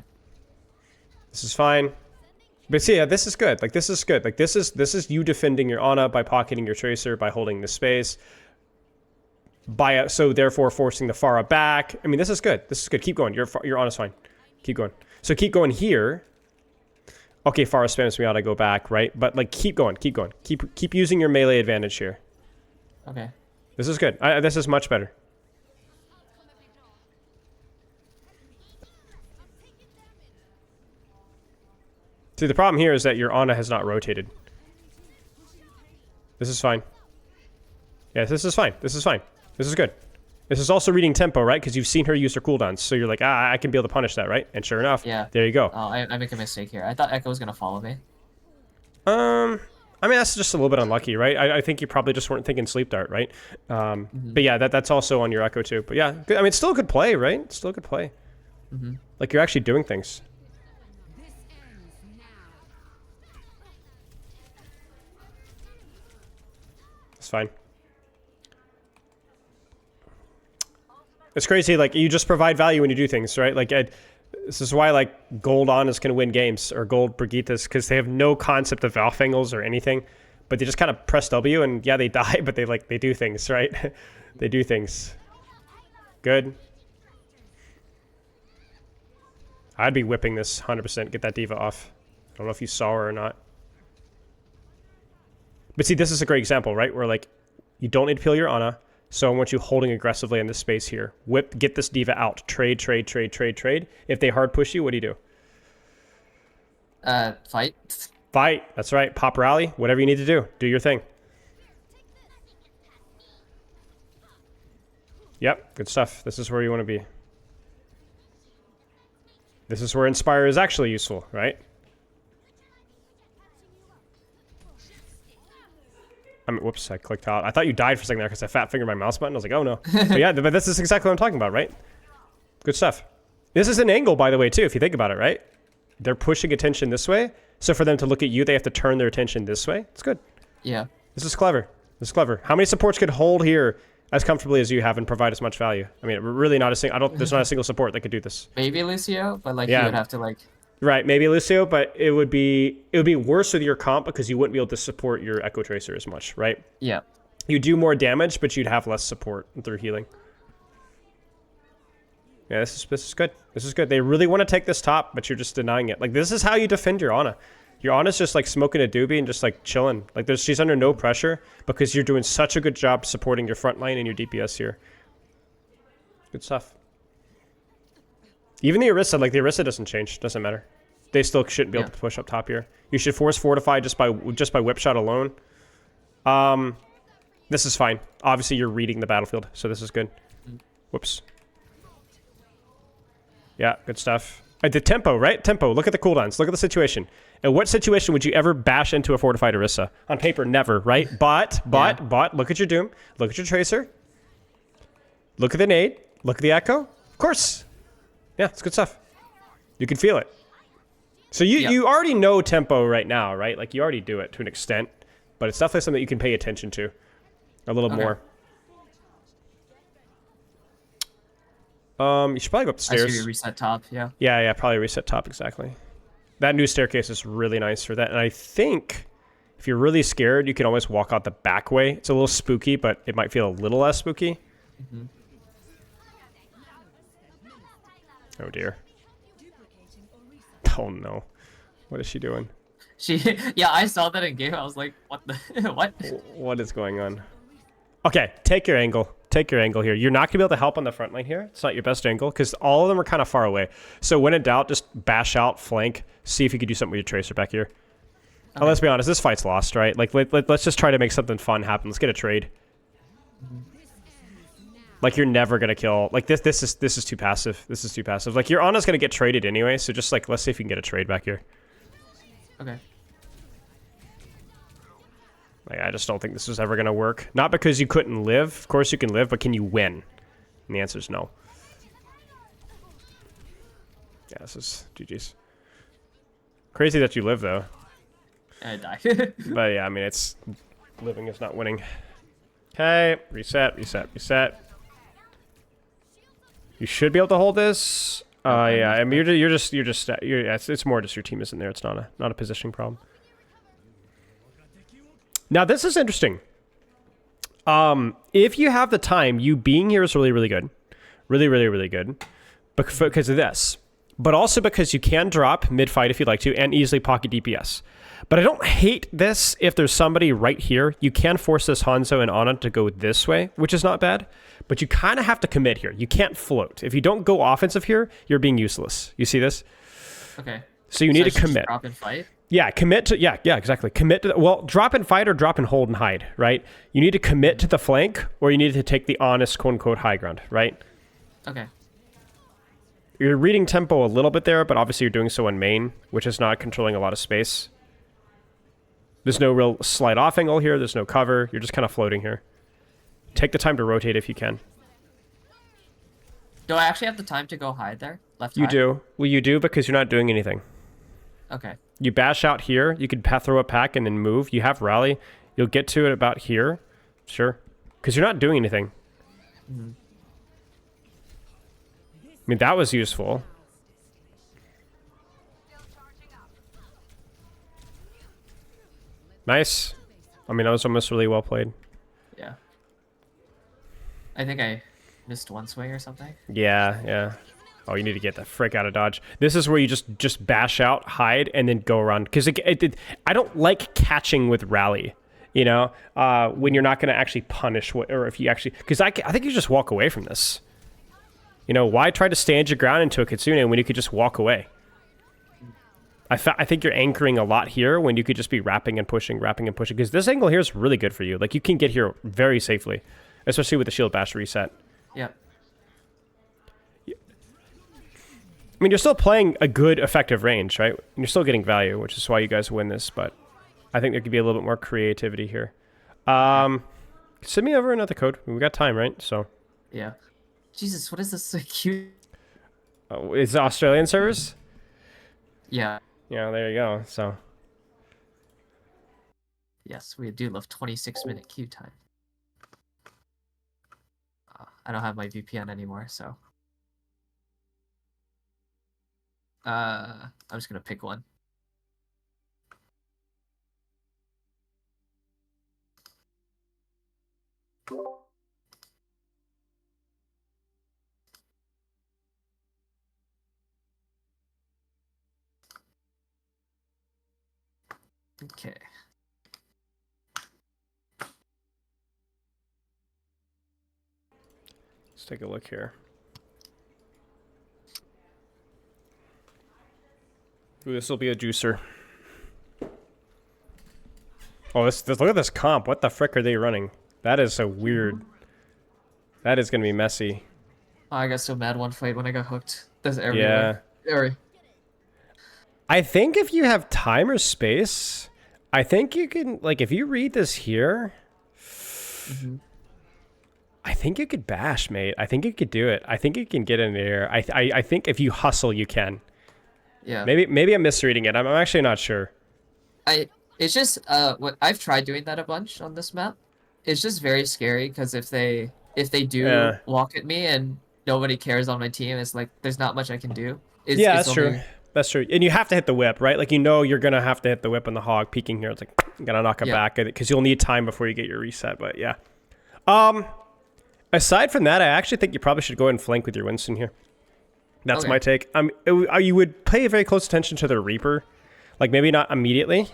This is fine. But see, yeah, this is good. Like this is good. Like this is you defending your Ana by pocketing your Tracer, by holding the space, by so therefore forcing the Pharah back. I mean, this is good. This is good. Keep going. Your Ana's fine. Keep going. So keep going here. Okay, Pharah spams me out. I go back, right? But like, keep going. Keep using your melee advantage here. Okay. This is good. This is much better. See, the problem here is that your Ana has not rotated. This is fine. Yeah, this is fine. This is fine. This is good. This is also reading tempo, right? Because you've seen her use her cooldowns. So you're like, I can be able to punish that, right? And sure enough, Yeah. there you go. Oh, I make a mistake here. I thought Echo was gonna follow me. I mean, that's just a little bit unlucky, right? I think you probably just weren't thinking sleep dart, right? But yeah, that's also on your echo too. But yeah, good. I mean, it's still a good play, right? It's still a good play. Like, you're actually doing things. It's fine. It's crazy, like, you just provide value when you do things, right? Like, this is why, like, gold Annas can win games, or gold Brigittas, because they have no concept of off angles or anything, but they just kind of press W, and yeah, they die, but they do things, right? They do things. Good. I'd be whipping this 100%, get that diva off. I don't know if you saw her or not. But see, this is a great example, right? Where, like, you don't need to peel your Ana, so I want you holding aggressively in this space here. Whip, get this diva out. Trade, trade, trade, trade, trade. If they hard push you, what do you do? Fight. Fight. That's right. Pop rally. Whatever you need to do. Do your thing. Yep. Good stuff. This is where you want to be. This is where Inspire is actually useful, right? I mean, whoops, I clicked out. I thought you died for a second there because I fat fingered my mouse button. I was like, oh no. But yeah, but this is exactly what I'm talking about, right? Good stuff. This is an angle, by the way, too, if you think about it, right? They're pushing attention this way. So for them to look at you, they have to turn their attention this way. It's good. Yeah. This is clever. This is clever. How many supports could hold here as comfortably as you have and provide as much value? I mean, really not a single, there's not a single support that could do this. Maybe Lucio, but like Yeah. you would have to like... Right, maybe Lucio, but it would be worse with your comp because you wouldn't be able to support your Echo Tracer as much, right? Yeah. You do more damage, but you'd have less support through healing. Yeah, this is good. This is good. They really want to take this top, but you're just denying it. Like, this is how you defend your Ana. Your Ana's just like smoking a doobie and just like chilling. Like, she's under no pressure because you're doing such a good job supporting your front line and your DPS here. Good stuff. Even the Orisa, like, the Orisa doesn't change. Doesn't matter. They still shouldn't be able to push up top here. You should force fortify just by whip shot alone. This is fine. Obviously, you're reading the battlefield, so this is good. Whoops. Yeah, good stuff. The tempo, right? Tempo. Look at the cooldowns. Look at the situation. In what situation would you ever bash into a fortified Orisa? On paper, never, right? But, look at your Doom. Look at your Tracer. Look at the nade. Look at the Echo. Of course. Yeah, it's good stuff. You can feel it. So you already know tempo right now, right? Like, you already do it to an extent, but it's definitely something you can pay attention to a little more. You should probably go up the stairs. I see you reset top, yeah. Yeah, probably reset top, exactly. That new staircase is really nice for that. And I think if you're really scared, you can always walk out the back way. It's a little spooky, but it might feel a little less spooky. Oh, dear. Oh, no. What is she doing? Yeah, I saw that in game. I was like, what the... what? What is going on? Okay, take your angle. Take your angle here. You're not going to be able to help on the front line here. It's not your best angle because all of them are kind of far away. So when in doubt, just bash out, flank, see if you could do something with your Tracer back here. Okay. Let's be honest, this fight's lost, right? Like, let's just try to make something fun happen. Let's get a trade. Like, you're never going to kill... Like, this is too passive. This is too passive. Like, your Ana's going to get traded anyway, so just, like, let's see if you can get a trade back here. Okay. Like, I just don't think this is ever going to work. Not because you couldn't live. Of course you can live, but can you win? And the answer is no. Yeah, this is GG's. Crazy that you live, though. I die. But, yeah, I mean, it's... Living is not winning. Okay, reset, reset, reset. You should be able to hold this. Yeah, I mean, it's more just your team isn't there. It's not a positioning problem. Now, this is interesting. If you have the time, you being here is really, really good. Really, really, really good. Because of this. But also because you can drop mid-fight if you'd like to, and easily pocket DPS. But I don't hate this if there's somebody right here. You can force this Hanzo and Ana to go this way, which is not bad. But you kind of have to commit here. You can't float. If you don't go offensive here, you're being useless. You see this? Okay. So you need to commit. Drop and fight? Yeah, commit to... Yeah, exactly. Commit to... Well, drop and fight or drop and hold and hide, right? You need to commit to the flank, or you need to take the honest, quote-unquote, high ground, right? Okay. You're reading tempo a little bit there, but obviously you're doing so in main, which is not controlling a lot of space. There's no real slight off angle here. There's no cover. You're just kind of floating here. Take the time to rotate if you can. Do I actually have the time to go hide there? Left You hide? do. Well, you do because you're not doing anything. Okay. You bash out here. You could throw a pack and then move. You have rally. You'll get to it about here. Sure. Because you're not doing anything. Mm-hmm. I mean, that was useful. Nice. I mean, that was almost really well played. Yeah. I think I missed one swing or something. Yeah, yeah. Oh, you need to get the frick out of dodge. This is where you just bash out, hide, and then go around. Because I don't like catching with rally, you know, when you're not going to actually punish what, or if you actually, because I think you just walk away from this. You know, why try to stand your ground into a Kitsune when you could just walk away? I think you're anchoring a lot here when you could just be wrapping and pushing, because this angle here is really good for you. Like, you can get here very safely, especially with the shield bash reset. Yep. I mean, you're still playing a good, effective range, right? And you're still getting value, which is why you guys win this, but I think there could be a little bit more creativity here. Send me over another code. We got time, right? So. Yeah. Jesus, what is this so cute? Oh, is it Australian servers? Yeah. Yeah, there you go. So. Yes, we do love 26-minute queue time. I don't have my VPN anymore, so. I'm just gonna pick one. Okay. Let's take a look here. Ooh, this will be a juicer. Oh, look at this comp. What the frick are they running? That is so weird. That is going to be messy. Oh, I got so mad one fight when I got hooked. That's everywhere. Yeah. I think if you have time or space, I think you can, like, if you read this here, I think you could bash, mate. I think you could do it. I think you can get in there. I think if you hustle, you can. Yeah. Maybe I'm misreading it. I'm actually not sure. It's just what I've tried doing that a bunch on this map. It's just very scary because if they do walk at me and nobody cares on my team, it's like there's not much I can do. That's true. That's true. And you have to hit the whip, right? Like, you know, you're going to have to hit the whip on the hog peeking here. It's like, you got to knock it back because you'll need time before you get your reset. But yeah. Aside from that, I actually think you probably should go ahead and flank with your Winston here. That's my take. You would pay very close attention to the Reaper. Like, maybe not immediately.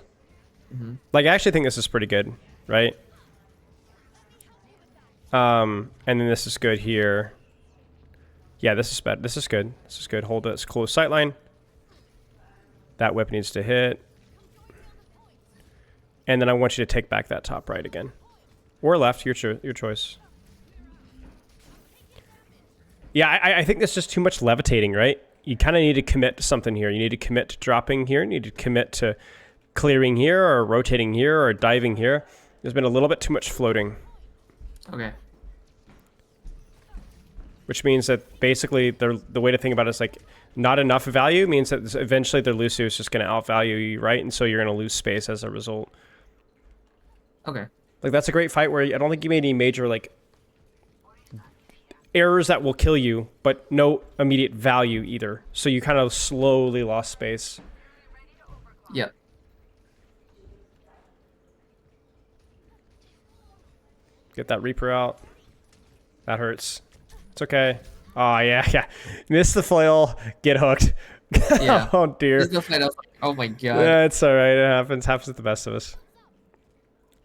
Like, I actually think this is pretty good, right? And then this is good here. Yeah, this is bad. This is good. This is good. Hold it. Close sightline. That whip needs to hit. And then I want you to take back that top right again. Or left, your choice. Yeah, I think there's just too much levitating, right? You kind of need to commit to something here. You need to commit to dropping here. You need to commit to clearing here or rotating here or diving here. There's been a little bit too much floating. Okay. Which means that basically the way to think about it is like not enough value means that eventually their Lucio is just going to outvalue you, right? And so you're going to lose space as a result. Okay. Like, that's a great fight where I don't think you made any major, like, errors that will kill you, but no immediate value either. So you kind of slowly lost space. Yep. Get that Reaper out. That hurts. It's okay. Oh, yeah. Miss the flail. Get hooked. Yeah. Oh, dear. Oh, my God. Yeah, it's all right. It happens. Happens to the best of us.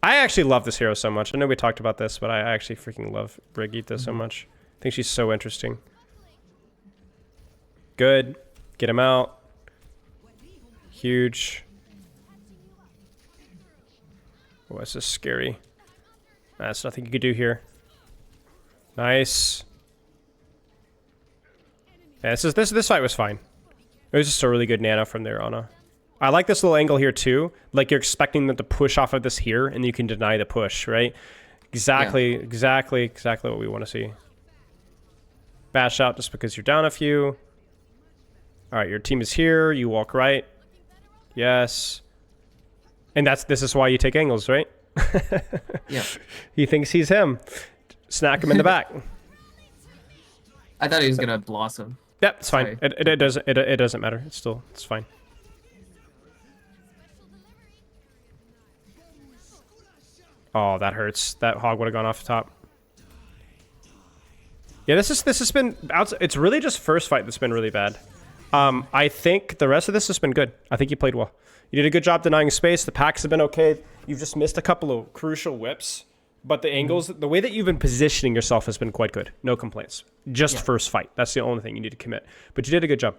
I actually love this hero so much. I know we talked about this, but I actually freaking love Brigitte so much. I think she's so interesting. Good. Get him out. Huge. Oh, this is scary. That's nothing you could do here. Nice. Yeah, this fight was fine. It was just a really good nano from there, Anna. I like this little angle here too. Like you're expecting them to push off of this here, and you can deny the push, right? Exactly what we want to see. Bash out just because you're down a few. All right, your team is here. You walk right. Yes. And this is why you take angles, right? Yeah. He thinks he's him. Snack him in the back. I thought he was gonna blossom. Yep, it's fine. It doesn't matter. It's fine. Oh, that hurts. That hog would have gone off the top. Yeah, this has been it's really just first fight that's been really bad. I think the rest of this has been good. I think you played well. You did a good job denying space. The packs have been okay. You've just missed a couple of crucial whips, but the angles, the way that you've been positioning yourself has been quite good. No complaints. Just first fight. That's the only thing you need to commit. But you did a good job.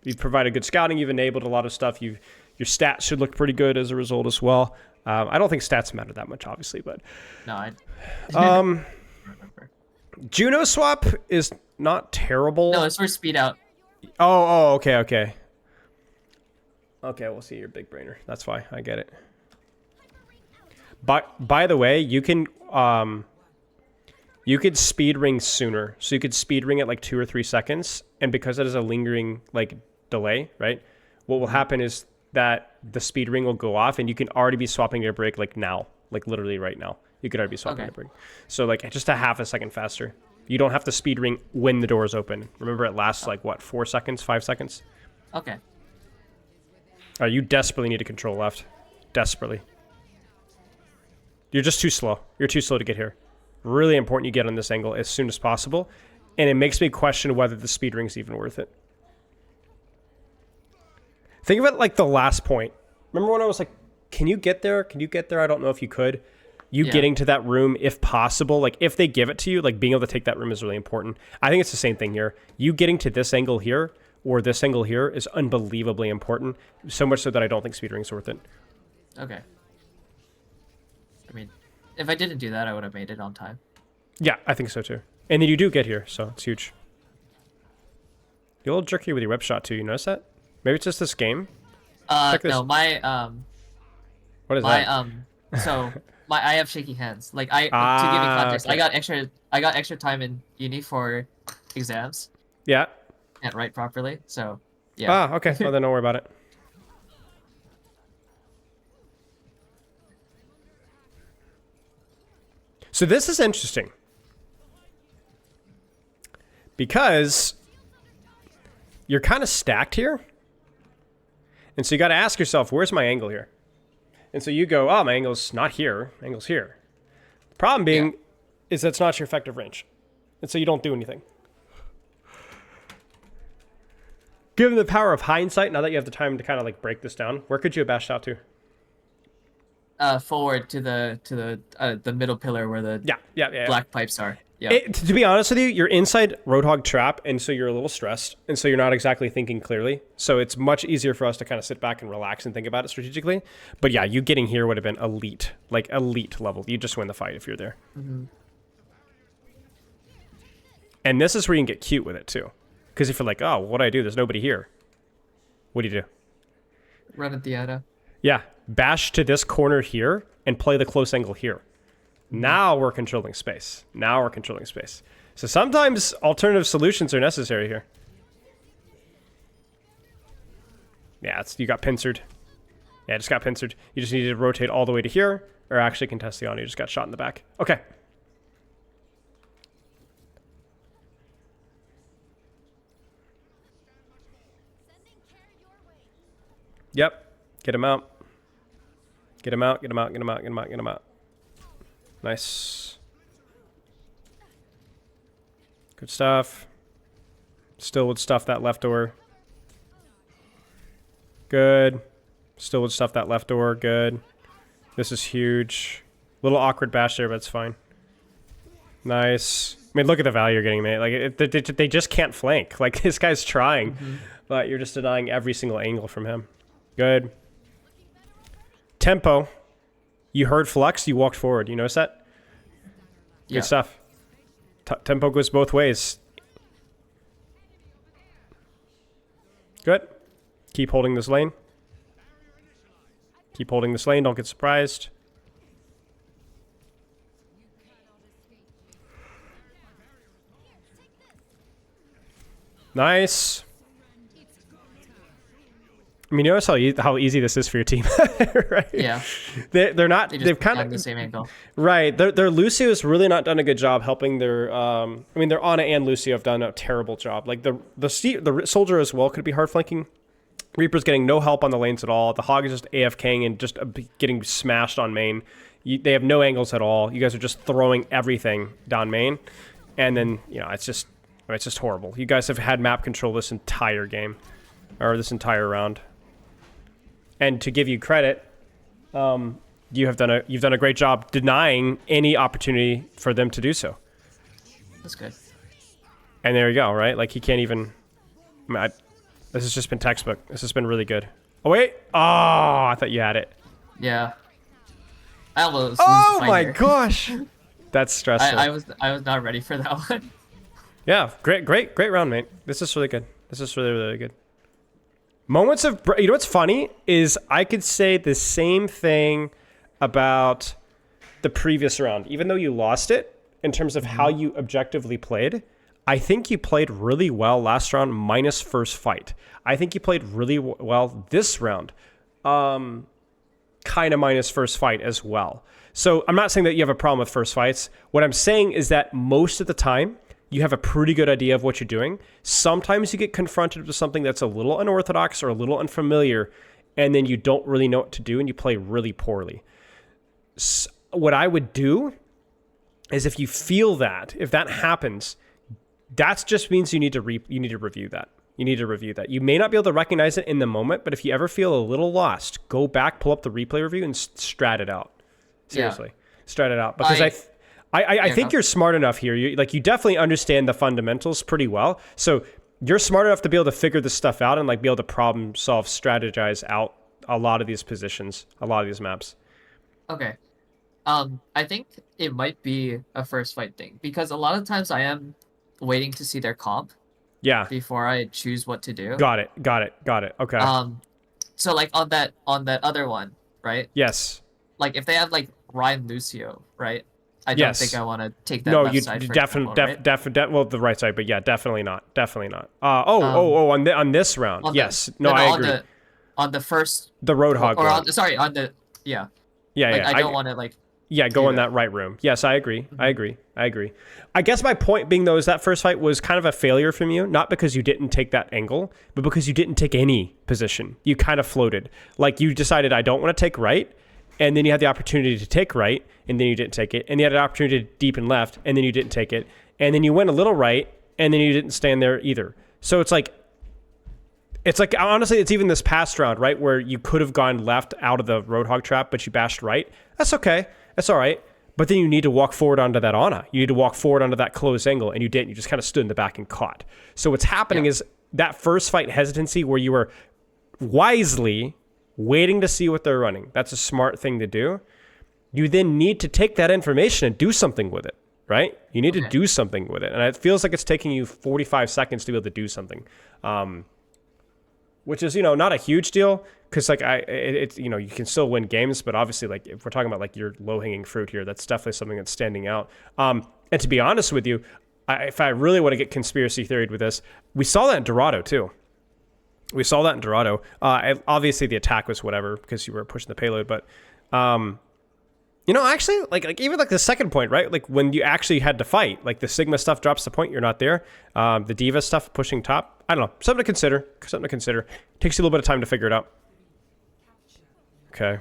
You've provided good scouting. You've enabled a lot of stuff. Your stats should look pretty good as a result as well. I don't think stats matter that much, obviously, but No, I Juno swap is not terrible. No, it's for speed out. Oh, okay. Okay, we'll see your big brainer. That's why. I get it. But by the way, you could speed ring sooner. So you could speed ring at like 2 or 3 seconds, and because it is a lingering like delay, right? What will happen is that the speed ring will go off, and you can already be swapping your break like now, like literally right now. You could already be swapping your break. So like just a half a second faster. You don't have to speed ring when the door is open. Remember, it lasts like what, 4 seconds, 5 seconds? Okay. You desperately need to control left. Desperately. You're just too slow. You're too slow to get here. Really important you get on this angle as soon as possible. And it makes me question whether the speed ring's even worth it. Think of it like the last point. Remember when I was like, can you get there? Can you get there? I don't know if you could. Getting to that room, if possible, like if they give it to you, like being able to take that room is really important. I think it's the same thing here. You getting to this angle here or this angle here is unbelievably important. So much so that I don't think speed ring's worth it. Okay. I mean, if I didn't do that, I would have made it on time. Yeah, I think so too. And then you do get here, so it's huge. You're a little jerky with your web shot too, you notice that? Maybe it's just this game? Check this. No, my, what is that? So, I have shaky hands. Like, to give you context, okay. I got extra time in uni for exams. Yeah. Can't write properly, so, yeah. Okay, well then don't worry about it. So this is interesting. Because you're kind of stacked here. And so you got to ask yourself, where's my angle here? And so you go, oh, my angle's not here. My angle's here. The problem being is that's not your effective range. And so you don't do anything. Given the power of hindsight, now that you have the time to kind of like break this down, where could you have bashed out to? Forward to the middle pillar where the black pipes are. Yeah. To be honest with you, you're inside Roadhog Trap, and so you're a little stressed, and so you're not exactly thinking clearly. So it's much easier for us to kind of sit back and relax and think about it strategically. But yeah, you getting here would have been elite, like elite level. You just win the fight if you're there. Mm-hmm. And this is where you can get cute with it too, because if you're like, oh, what do I do? There's nobody here. What do you do? Run at the Diana. Yeah, bash to this corner here and play the close angle here. Now we're controlling space. So sometimes alternative solutions are necessary here. Yeah, you got pincered. Yeah, just got pincered. You just needed to rotate all the way to here, or actually contest the on. You just got shot in the back. Okay. Yep. Get him out. Get him out. Nice. Good stuff. Still would stuff that left door. Good. Still would stuff that left door. Good. This is huge. Little awkward bash there, but it's fine. Nice. I mean, look at the value you're getting, mate. Like, they just can't flank. Like, this guy's trying, but you're just denying every single angle from him. Good. Tempo. You heard flux, you walked forward. You notice that? Good stuff. Tempo goes both ways. Good. Keep holding this lane. Keep holding this lane. Don't get surprised. Nice. I mean, you notice how easy this is for your team, right? Yeah. They're not. They've kind of the same angle. Right. Their Lucio's really not done a good job helping their. I mean, their Ana and Lucio have done a terrible job. Like the soldier as well could be hard flanking. Reaper's getting no help on the lanes at all. The Hog is just AFKing and just getting smashed on main. They have no angles at all. You guys are just throwing everything down main, and then it's just horrible. You guys have had map control this entire game, or this entire round. And to give you credit, you've done a great job denying any opportunity for them to do so. That's good. And there you go, right? Like he can't even. I mean, this has just been textbook. This has been really good. Oh wait! Oh, I thought you had it. Yeah. I almost. Oh my gosh! That's stressful. I was not ready for that one. Yeah, great round, mate. This is really good. This is really good. Moments of... You know what's funny is I could say the same thing about the previous round. Even though you lost it, in terms of how you objectively played, I think you played really well last round minus first fight. I think you played really well this round. Kind of minus first fight as well. So I'm not saying that you have a problem with first fights. What I'm saying is that most of the time, you have a pretty good idea of what you're doing. Sometimes you get confronted with something that's a little unorthodox or a little unfamiliar, and then you don't really know what to do, and you play really poorly. So what I would do is if you feel that, if that happens, that just means you need to review that. You need to review that. You may not be able to recognize it in the moment, but if you ever feel a little lost, go back, pull up the replay review, and strat it out. Seriously, strat it out. Because I think you're smart enough here. You definitely understand the fundamentals pretty well. So you're smart enough to be able to figure this stuff out and be able to problem solve, strategize out a lot of these positions, a lot of these maps. Okay. I think it might be a first fight thing because a lot of times I am waiting to see their comp. Yeah. Before I choose what to do. Got it. Okay. So on that other one, right? Yes. If they have Ryan Lucio, right? I don't think I want to take that left side. No, definitely, well, the right side, but yeah, definitely not. On this round, yes. I agree. On the first... The Roadhog on the... Yeah. Yeah. I don't want to, go in that right room. Yes, I agree. I agree. I guess my point being, though, is that first fight was kind of a failure from you, not because you didn't take that angle, but because you didn't take any position. You kind of floated. You decided, I don't want to take right, and then you had the opportunity to take right, and then you didn't take it. And you had an opportunity to deepen left, and then you didn't take it. And then you went a little right, and then you didn't stand there either. So it's honestly, it's even this past round, right, where you could have gone left out of the Roadhog trap, but you bashed right. That's okay. That's all right. But then you need to walk forward onto that Ana. You need to walk forward onto that closed angle, and you didn't. You just kind of stood in the back and caught. So what's happening is that first fight hesitancy where you were wisely waiting to see what they're running. That's a smart thing to do. You then need to take that information and do something with it, right? You need to do something with it. And it feels like it's taking you 45 seconds to be able to do something, which is, not a huge deal because you can still win games, but obviously if we're talking about your low-hanging fruit here, that's definitely something that's standing out. And to be honest with you, if I really want to get conspiracy theoried with this, we saw that in Dorado too. Obviously the attack was whatever because you were pushing the payload, but actually even the second point, right? When you actually had to fight, the Sigma stuff drops the point, you're not there. The Diva stuff pushing top, I don't know, something to consider. Takes you a little bit of time to figure it out. Okay.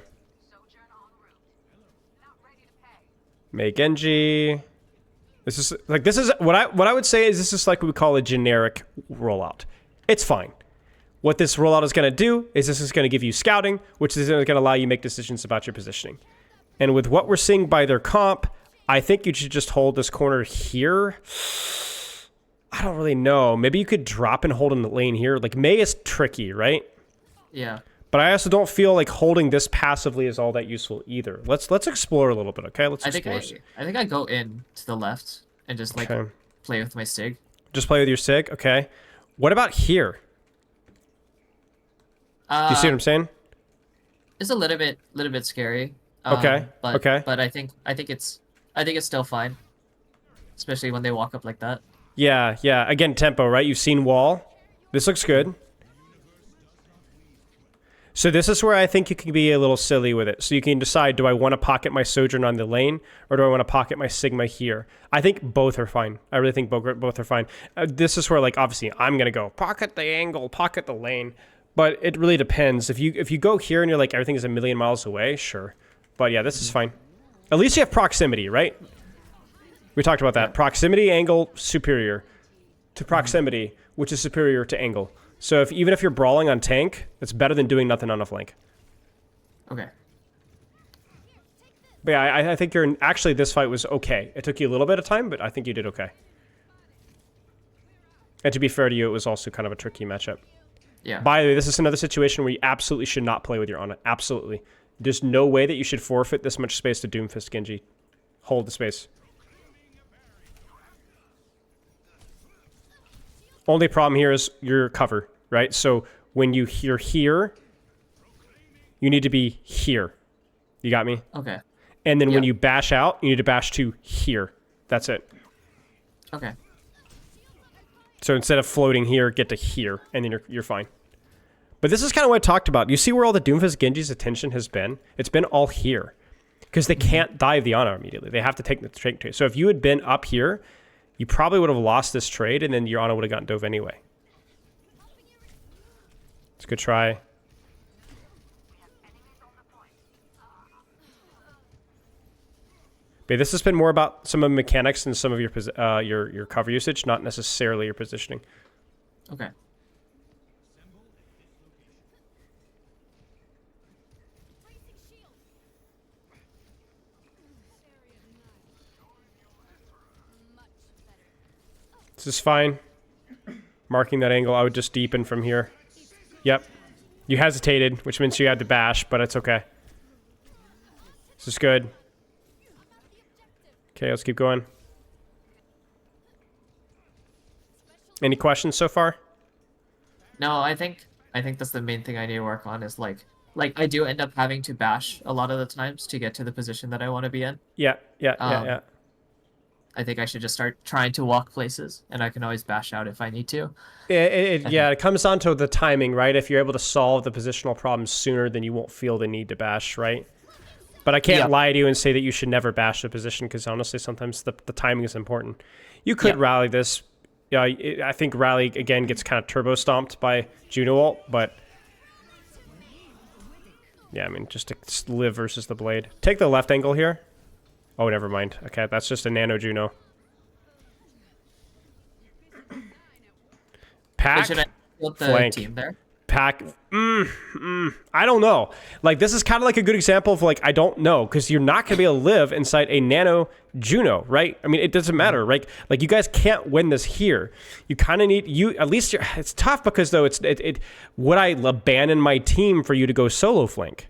Make Genji. This is what I would say is this is what we call a generic rollout. It's fine. What this rollout is going to do is this is going to give you scouting, which is going to allow you to make decisions about your positioning. And with what we're seeing by their comp, I think you should just hold this corner here. I don't really know. Maybe you could drop and hold in the lane here. Mei is tricky, right? Yeah. But I also don't feel like holding this passively is all that useful either. Let's explore a little bit, okay? Let's explore. I think I go in to the left and just play with my Sig. Just play with your Sig? Okay. What about here? Do you see what I'm saying? It's a little bit scary. Okay. Okay. But I think it's still fine, especially when they walk up like that. Yeah, yeah. Again, tempo, right? You've seen wall. This looks good. So this is where I think you can be a little silly with it. So you can decide, do I want to pocket my Sojourn on the lane, or do I want to pocket my Sigma here? I think both are fine. I really think both are fine. This is where, like, obviously, I'm going to go pocket the angle, pocket the lane. But it really depends. If you go here and you're like, everything is a million miles away, sure. But yeah, this is fine. At least you have proximity, right? We talked about that. Proximity, angle, superior to proximity, which is superior to angle. So even if you're brawling on tank, it's better than doing nothing on a flank. Okay. But yeah, I think actually this fight was okay. It took you a little bit of time, but I think you did okay. And to be fair to you, it was also kind of a tricky matchup. Yeah. By the way, this is another situation where you absolutely should not play with your Ana. Absolutely. There's no way that you should forfeit this much space to Doomfist Genji. Hold the space. Only problem here is your cover, right? So when you're here, you need to be here. You got me? Okay. And then when you bash out, you need to bash to here. That's it. Okay. So instead of floating here, get to here, and then you're fine. But this is kind of what I talked about. You see where all the Doomfist Genji's attention has been? It's been all here. Because they can't dive the Ana immediately. They have to take the trade. So if you had been up here, you probably would have lost this trade, and then your Ana would have gotten dove anyway. It's a good try. But this has been more about some of the mechanics and some of your cover usage, not necessarily your positioning. Okay. This is fine. Marking that angle, I would just deepen from here. Yep. You hesitated, which means you had to bash, but it's okay. This is good. Okay, let's keep going. Any questions so far? No, I think that's the main thing I need to work on is like I do end up having to bash a lot of the times to get to the position that I want to be in. Yeah. I think I should just start trying to walk places, and I can always bash out if I need to. It comes down to the timing, right? If you're able to solve the positional problems sooner, then you won't feel the need to bash, right? But I can't lie to you and say that you should never bash the position, because honestly, sometimes the timing is important. You could rally this. Yeah, I think rally, again, gets kind of turbo-stomped by Juno ult, but... yeah, I mean, just to live versus the blade. Take the left angle here. Oh, never mind. Okay, that's just a nano Juno. Pack, should I build the flank, team there? pack. I don't know. Like, this is kind of like a good example of, like, I don't know, because you're not going to be able to live inside a nano Juno, right? I mean, it doesn't matter, right? Like, you guys can't win this here. You kind of need, at least it's tough because, though, would I abandon my team for you to go solo flank?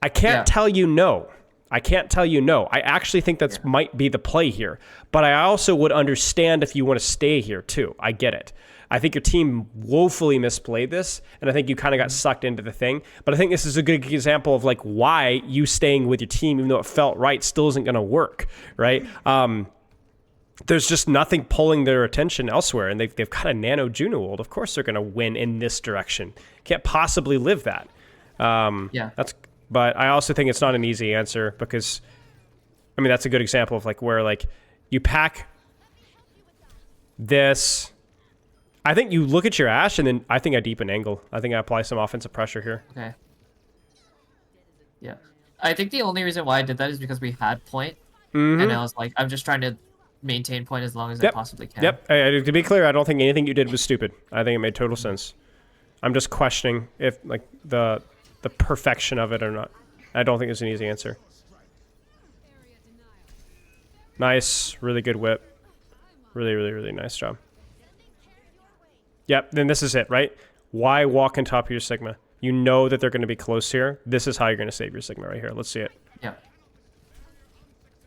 I can't tell you no. I can't tell you no. I actually think that might be the play here. But I also would understand if you want to stay here, too. I get it. I think your team woefully misplayed this, and I think you kind of got sucked into the thing. But I think this is a good example of, like, why you staying with your team, even though it felt right, still isn't going to work, right? There's just nothing pulling their attention elsewhere, and they've got a nano Juno ult. Of course they're going to win in this direction. Can't possibly live that. But I also think it's not an easy answer because, I mean, that's a good example of, like, where, like, you pack this. I think you look at your Ashe, and then I think I deepen angle. I think I apply some offensive pressure here. Okay. Yeah. I think the only reason why I did that is because we had point, and I was like, I'm just trying to maintain point as long as I possibly can. To be clear, I don't think anything you did was stupid. I think it made total sense. I'm just questioning if, like, the perfection of it or not. I don't think it's an easy answer. Nice. Really good whip. Really, really, really nice job. Yep, then this is it, right? Why walk on top of your Sigma? You know that they're going to be close here. This is how you're going to save your Sigma right here. Let's see it. Yeah.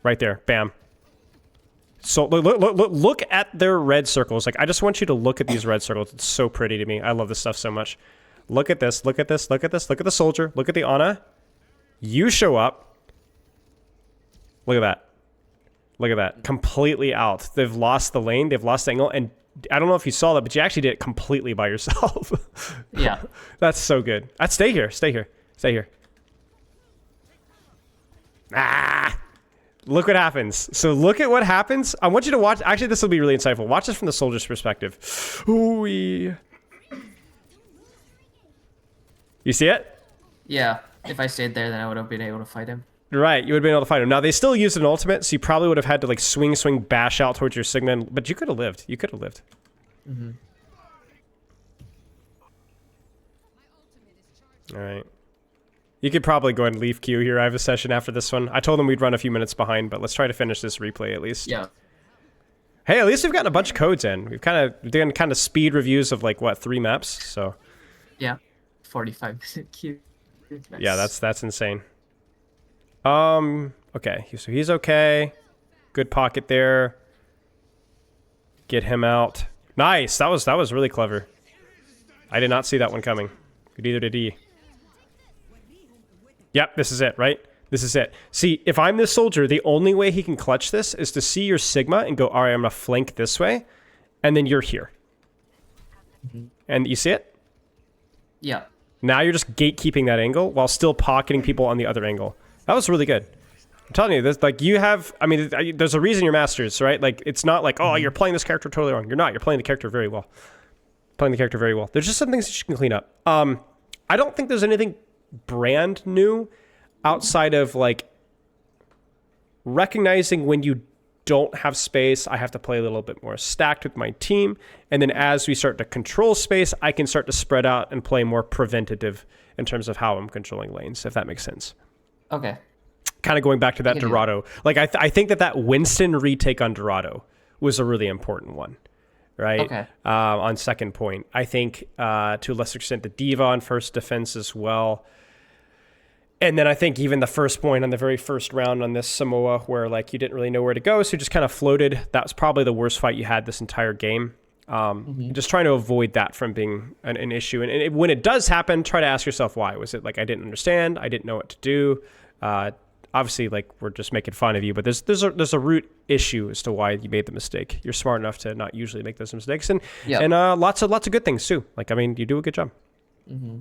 Right there. Bam. So look at their red circles. Like, I just want you to look at these red circles. It's so pretty to me. I love this stuff so much. Look at this. Look at this. Look at this. Look at the soldier. Look at the Ana. You show up. Look at that. Look at that. Completely out. They've lost the lane. They've lost the angle. And I don't know if you saw that, but you actually did it completely by yourself. Yeah. That's so good. I'd stay here. Stay here. Stay here. Ah! Look what happens. So look at what happens. I want you to watch. Actually, this will be really insightful. Watch this from the soldier's perspective. Ooh-wee. You see it? Yeah. If I stayed there, then I would have been able to fight him. Right, you would have been able to fight him. Now, they still used an ultimate, so you probably would have had to, like, swing, bash out towards your Sigma, but you could have lived. You could have lived. Mm-hmm. All right. You could probably go ahead and leave queue here. I have a session after this one. I told them we'd run a few minutes behind, but let's try to finish this replay at least. Yeah. Hey, at least we've gotten a bunch of codes in. We've done kind of speed reviews of, like, what, 3 maps, so... Yeah. 45-minute queue. Nice. Yeah, that's insane. Okay, so he's okay. Good pocket there. Get him out. Nice, that was really clever. I did not see that one coming. Good, either did he. Yep, this is it, right? This is it. See, if I'm this soldier, the only way he can clutch this is to see your Sigma and go, all right, I'm gonna flank this way, and then you're here. Mm-hmm. And you see it? Yeah. Now you're just gatekeeping that angle while still pocketing people on the other angle. That was really good. I'm telling you, this, like, you have, I mean, there's a reason you're masters, right? Like, it's not like, oh, you're playing this character totally wrong. You're not. You're playing the character very well. Playing the character very well. There's just some things that you can clean up. I don't think there's anything brand new outside of, like, recognizing when you don't have space, I have to play a little bit more stacked with my team. And then as we start to control space, I can start to spread out and play more preventative in terms of how I'm controlling lanes, if that makes sense. Okay. Kind of going back to that Dorado. Like, I think that Winston retake on Dorado was a really important one, right? Okay. On second point. I think, to a lesser extent, the Diva on first defense as well. And then I think even the first point on the very first round on this Samoa where, like, you didn't really know where to go, so you just kind of floated. That was probably the worst fight you had this entire game. Just trying to avoid that from being an issue. And when it does happen, try to ask yourself why. Was it like I didn't understand? I didn't know what to do? Obviously, like, we're just making fun of you, but there's a root issue as to why you made the mistake. You're smart enough to not usually make those mistakes, and lots of good things too. Like, I mean, you do a good job. Mm-hmm.